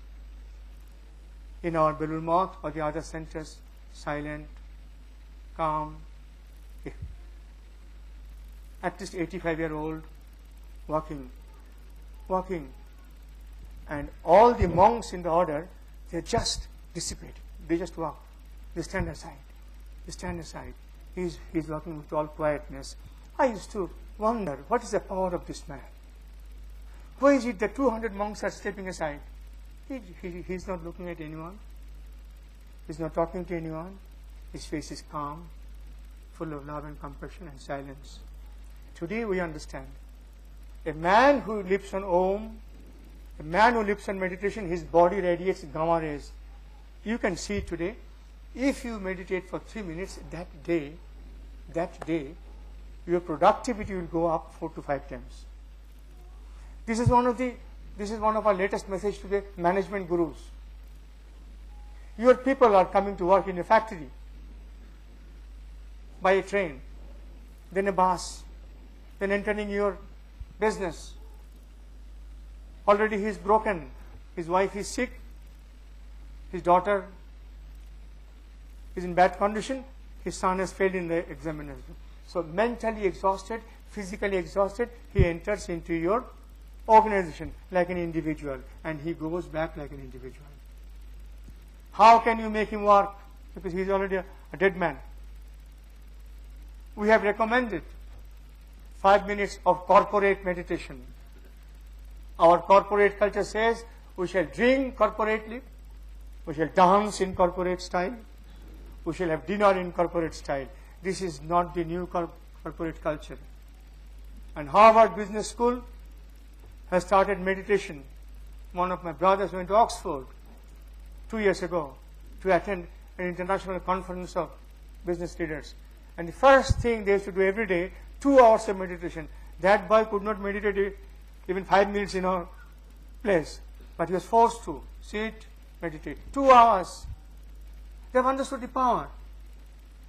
in our Belur Math or the other centers, silent, calm, at least 85-year-old, walking, and all the monks in the order, they just dissipate. They just walk. They stand aside. He's walking with all quietness. I used to wonder, what is the power of this man? Why is it that 200 monks are stepping aside? He's not looking at anyone. He's not talking to anyone. His face is calm, full of love and compassion and silence. Today we understand. A man who lives on Om, a man who lives on meditation, his body radiates gamma rays. You can see today, if you meditate for 3 minutes, that day, your productivity will go up 4 to 5 times. This is one of our latest message to the management gurus. Your people are coming to work in a factory, by a train, then a bus, then entering your business. Already he is broken. His wife is sick. His daughter is in bad condition. His son has failed in the examination. So mentally exhausted, physically exhausted, he enters into your organization like an individual, and he goes back like an individual. How can you make him work? Because he is already a dead man. We have recommended 5 minutes of corporate meditation. Our corporate culture says we shall drink corporately, we shall dance in corporate style, we shall have dinner in corporate style. This is not the new corporate culture. And Harvard Business School has started meditation. One of my brothers went to Oxford 2 years ago to attend an international conference of business leaders. And the first thing they used to do every day, 2 hours of meditation. That boy could not meditate even 5 minutes in a place, but he was forced to sit, meditate. 2 hours. They have understood the power.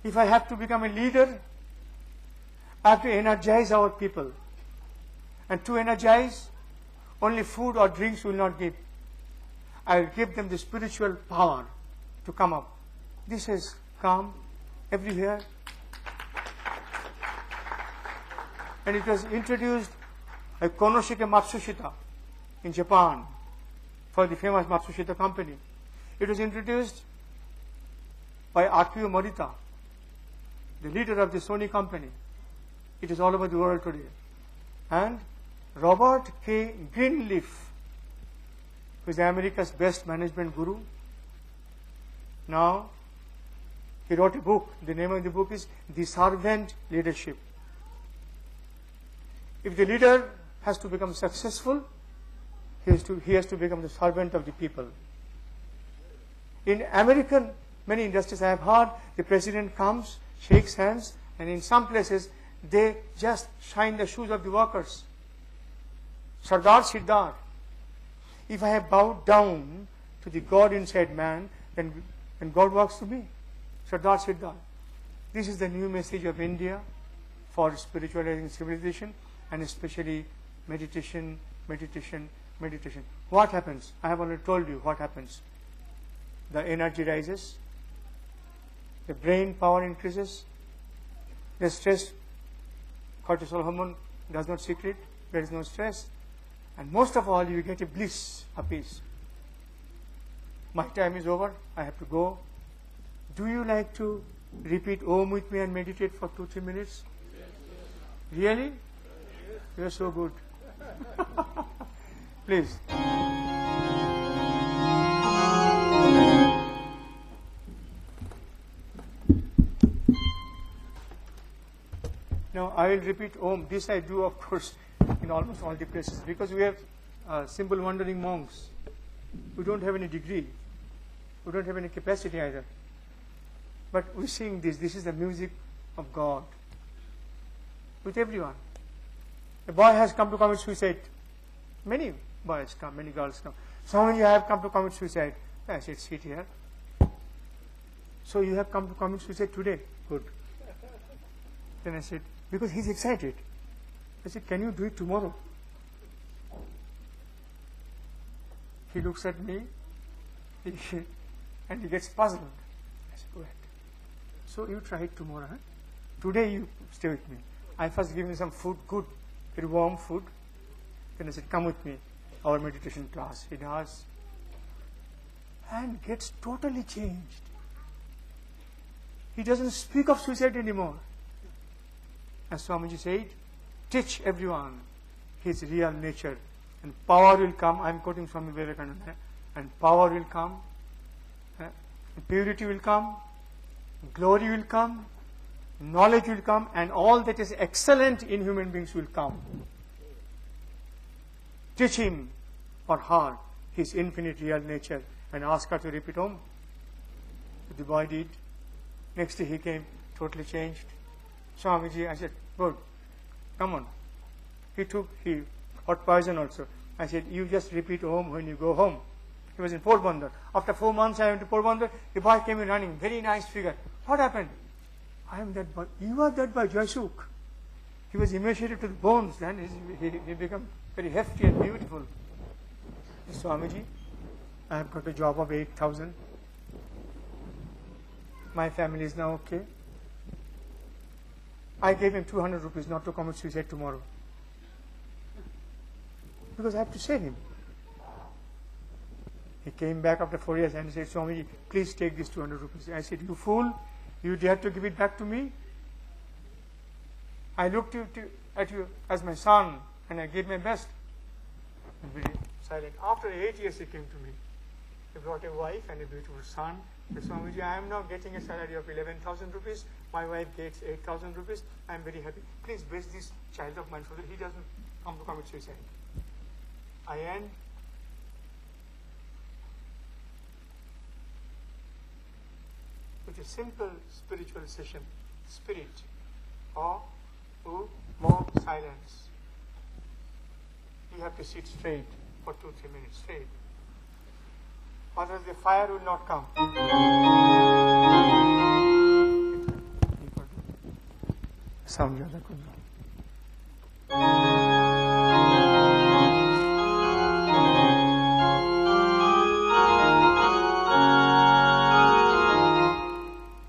If I have to become a leader, I have to energize our people. And to energize, only food or drinks will not give. I will give them the spiritual power to come up. This has come everywhere. And it was introduced by Konosuke Matsushita in Japan for the famous Matsushita company. It was introduced by Akio Morita, the leader of the Sony company. It is all over the world today. And Robert K. Greenleaf, who is America's best management guru, now he wrote a book. The name of the book is The Servant Leadership. If the leader has to become successful, he has to become the servant of the people. In American many industries, I have heard the president comes, shakes hands, and in some places they just shine the shoes of the workers. Sardar Siddhar. If I have bowed down to the God inside man, then God walks to me. Sardar Siddhar. This is the new message of India for spiritualizing civilization, and especially meditation, meditation, meditation. What happens? I have already told you what happens. The energy rises, the brain power increases, the stress, cortisol hormone does not secrete, there is no stress, and most of all you get a bliss, a peace. My time is over, I have to go. Do you like to repeat Om with me and meditate for 2-3 minutes? Really? You are so good. Please. Now I will repeat Om. This I do, of course, in almost all the places, because we have simple wandering monks. We don't have any degree. We don't have any capacity either. But we sing this. This is the music of God with everyone. A boy has come to commit suicide. Many boys come, many girls come. Swami, I have come to commit suicide. I said, sit here. So you have come to commit suicide today? Good. Then I said, because he's excited. I said, can you do it tomorrow? He looks at me and he gets puzzled. I said, go ahead. So you try it tomorrow. Huh? Today you stay with me. I first give him some food, good, very warm food. Then I said, come with me, our meditation class. He does. And gets totally changed. He doesn't speak of suicide anymore. As Swamiji said, teach everyone his real nature and power will come. I am quoting Swami Vivekananda. And power will come, purity will come, glory will come, knowledge will come, and all that is excellent in human beings will come. Teach him or her his infinite real nature and ask her to repeat Om. The boy did. Next day he came, totally changed. Swamiji, I said, good, come on. He got poison also. I said, you just repeat Om when you go home. He was in Porbandar. After 4 months I went to Porbandar. The boy came in running, very nice figure. What happened? I am that boy. You are that boy, Jaisuk. He was emaciated to the bones. Then he became very hefty and beautiful. Swamiji, I have got a job of 8,000. My family is now okay. I gave him 200 rupees not to commit suicide tomorrow. Because I have to save him. He came back after 4 years and he said, Swamiji, please take this 200 rupees. I said, you fool, you dare to give it back to me? I looked at you as my son and I gave my best. Very silent. After 8 years he came to me. He brought a wife and a beautiful son. He said, Swamiji, I am now getting a salary of 11,000 rupees. My wife gets 8,000 rupees. I am very happy. Please bless this child of mine so that he doesn't come to commit suicide. I end. With a simple spiritual session, spirit, or more silence. You have to sit straight for 2-3 minutes straight. Otherwise the fire will not come. Sound ज़्यादा करो.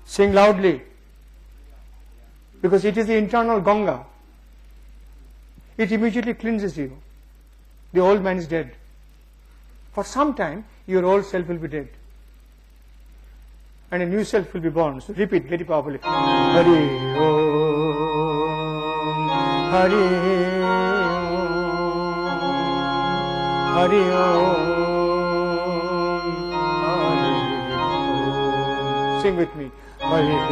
Sing loudly, because it is the internal Ganga. It immediately cleanses you. The old man is dead. For some time, your old self will be dead. And a new self will be born. So repeat very powerfully. Hari Om, Hari Om, Hari Om. Sing with me. Hari Om,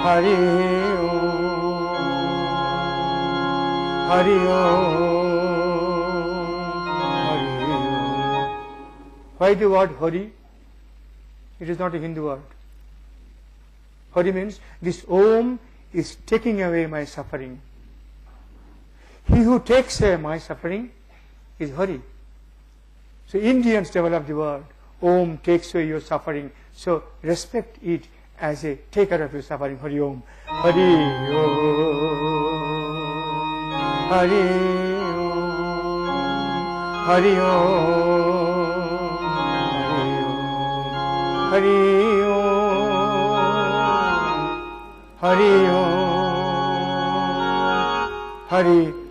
Hari Om, Hari Om, Hari Om. Why the word Hari? It is not a Hindu word. Hari means this Om is taking away my suffering. He who takes away my suffering is Hari. So Indians developed the word. Om takes away your suffering. So respect it as a taker of your suffering. Hari Om. Hari Om. Hari Om. Hari Om. Hari Om. Hari Om. Hari Om.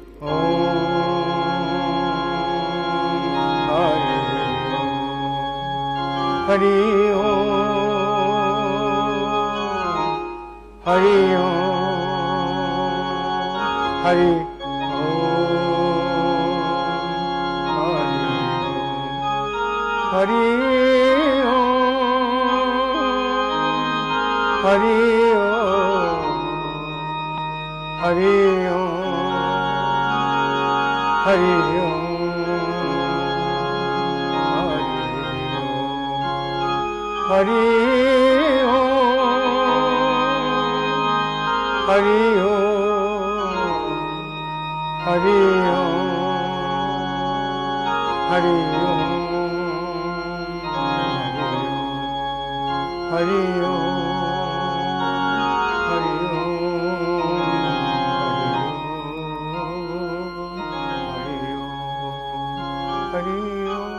Hari Om, Hari Om, Hari Om, Hari Om, Hari Om, Hari Om, Hari Om. Hari Om, Hari Om, Hari Om, Hari Om. Hari Om, Hari Om, Hari Om, Hari Om,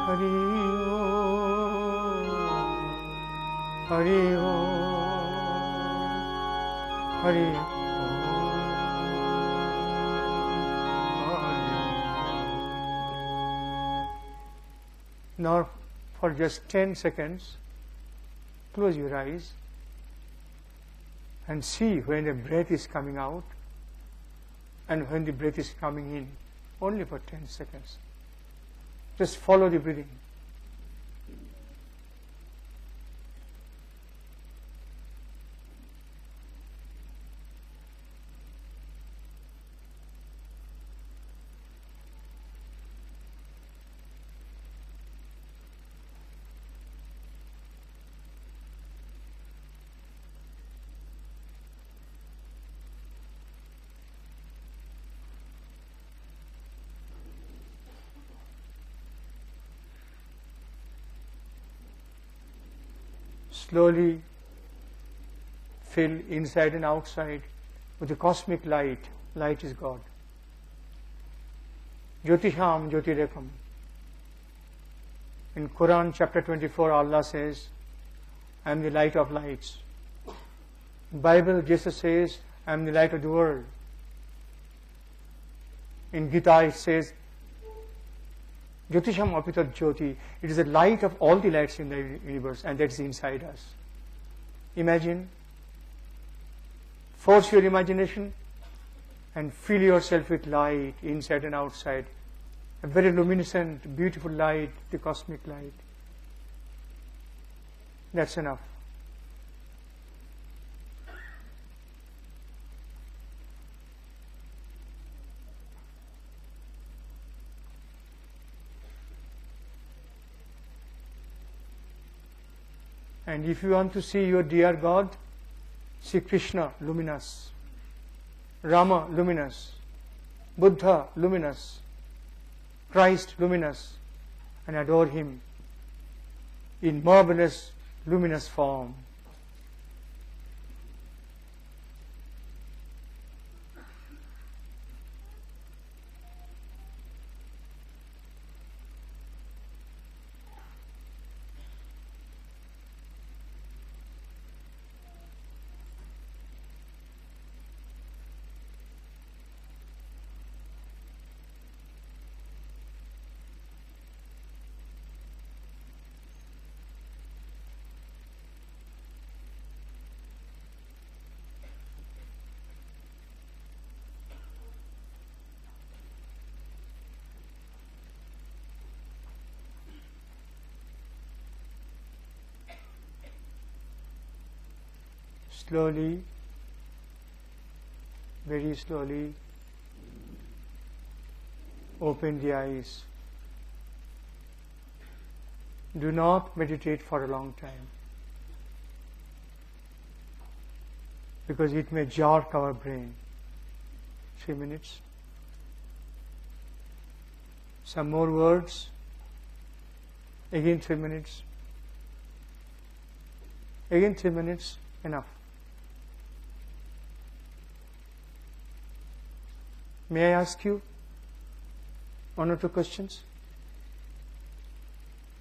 Hari Om, Hari Om, Hari Om. Now, for just 10 seconds, close your eyes and see when the breath is coming out and when the breath is coming in, only for 10 seconds. Just follow the breathing. Slowly fill inside and outside with the cosmic light. Light is God. Jyotisham Jyotirekam. In Quran chapter 24, Allah says, I am the light of lights. In Bible, Jesus says, I am the light of the world. In Gita, it says, Jyotisham apitat jyoti. It is the light of all the lights in the universe, and that is inside us. Imagine, force your imagination and fill yourself with light inside and outside. A very luminescent, beautiful light, the cosmic light. That's enough. And if you want to see your dear God, see Krishna, luminous, Rama, luminous, Buddha, luminous, Christ, luminous, and adore Him in marvelous, luminous form. Slowly, very slowly, open the eyes. Do not meditate for a long time, because it may jark our brain. 3 minutes. Some more words. Again 3 minutes. Again 3 minutes. Enough. May I ask you 1 or 2 questions?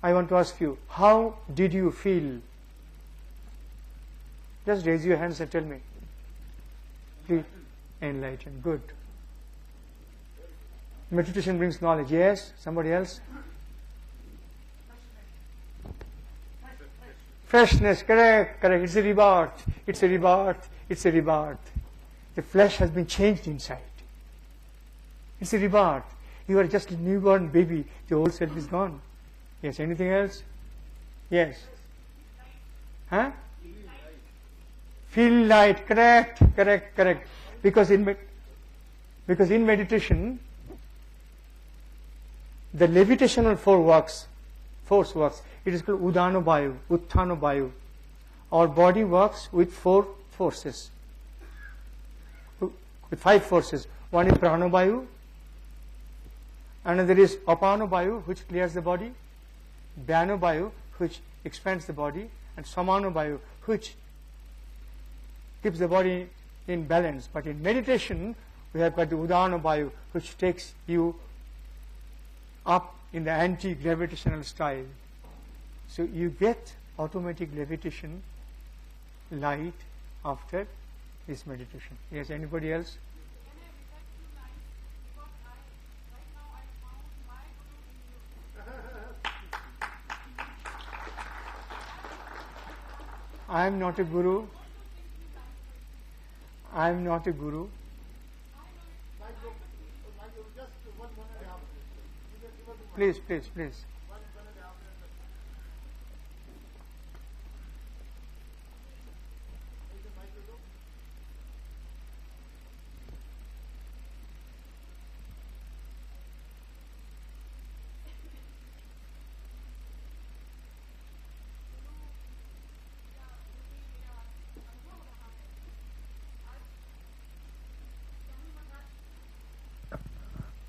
I want to ask you, how did you feel? Just raise your hands and tell me. Please, enlightened. Good. Meditation brings knowledge. Yes? Somebody else? Freshness. Correct. Correct. It's a rebirth. It's a rebirth. It's a rebirth. The flesh has been changed inside. It's a rebirth. You are just a newborn baby. The old self is gone. Yes. Anything else? Yes. Huh? Feel light. Correct. Correct. Correct. Because in meditation, the levitational force works. It is called Udano Bayu, Utthano Bayu. Our body works with 4 forces, with 5 forces. One is Pranovayu, another is Apanovayu, which clears the body, Vyanovayu, which expands the body, and Samanovayu, which keeps the body in balance. But in meditation, we have got the Udanovayu, which takes you up in the anti-gravitational style. So you get automatic levitation, light after this meditation. Yes, anybody else? I am not a guru. I am not a guru. Please, please, please.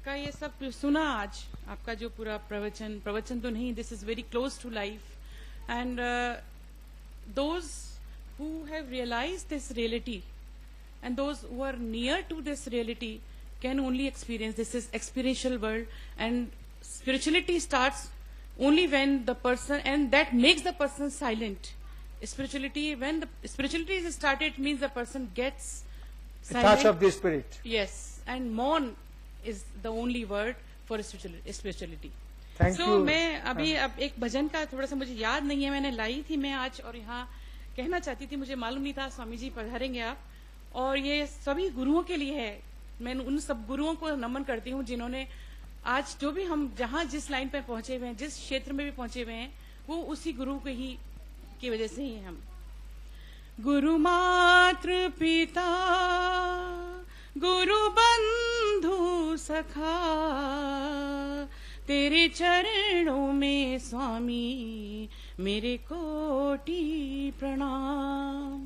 का ये सब सुना आज आपका जो पूरा प्रवचन तो नहीं, this is very close to life and those who have realised this reality and those who are near to this reality can only experience this is experiential world, and spirituality starts only when the person, and that makes the person silent. Spirituality, when the spirituality is started, means the person gets silent. A touch of the spirit. Yes, and mourn is the only word for spirituality. Thank you. मैं अभी अब एक भजन का थोड़ा सा मुझे याद नहीं है, मैंने लाई थी मैं आज और यहाँ कहना चाहती थी, मुझे मालूम नहीं था स्वामी जी पधारेंगे आप, और ये सभी गुरुओं के लिए है। मैं उन सब गुरुओं को नमन करती हूँ जिन्होंने आज जो भी हम जहाँ जिस लाइन पर पहुंचे हुए हैं, जिस क्षेत्र में भी पहुंचे हुए हैं, वो उसी गुरु के ही की वजह से ही हम। गुरु मातृ पिता गुरु बंधु सखा, तेरे चरणों में स्वामी मेरे कोटि प्रणाम,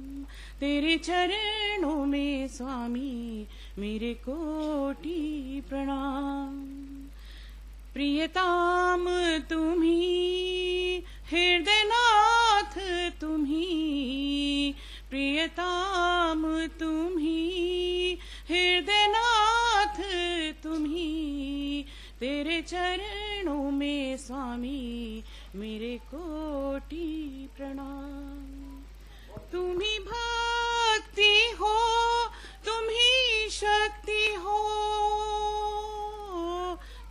तेरे चरणों में स्वामी मेरे कोटि प्रणाम। प्रियताम तुम्ही हृदयनाथ तुम्ही, प्रियताम तुम्ही हृदयनाथ तुम्ही, तेरे चरणों में स्वामी मेरे कोटि प्रणाम। तुम्ही भक्ति हो तुम्ही शक्ति हो,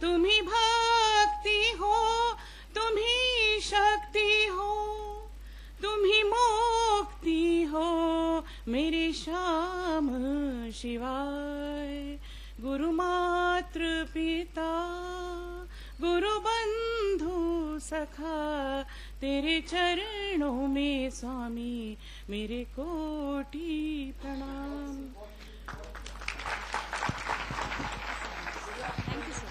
तुम्ही भक्ति हो तुम्ही शक्ति हो, तुम्ही मुक्ति हो मेरे श्याम शिवाय। गुरु मातृ पिता गुरु बंधु सखा, तेरे चरणों में स्वामी मेरे कोटि प्रणाम। Thank you sir.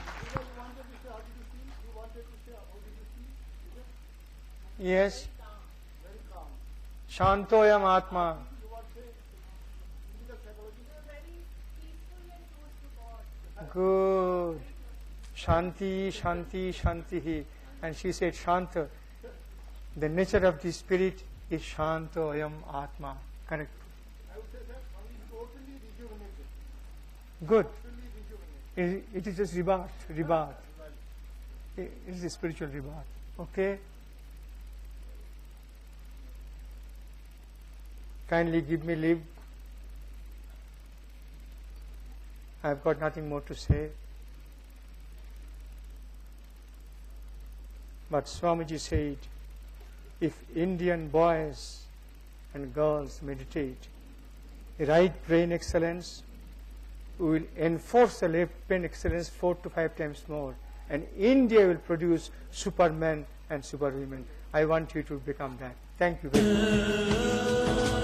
Yes. Shantoyam Atma. Good. Shanti, Shanti, Shanti. And she said Shanta. The nature of the spirit is Shantoyam Atma. Correct. I would say that Swami is totally rejuvenated. Good. Totally rejuvenated. It is just rebirth. It is a spiritual rebirth. Okay? Kindly give me leave. I have got nothing more to say. But Swamiji said, if Indian boys and girls meditate, right brain excellence, we will enforce the left brain excellence 4 to 5 times more, and India will produce supermen and superwomen. I want you to become that. Thank you very much.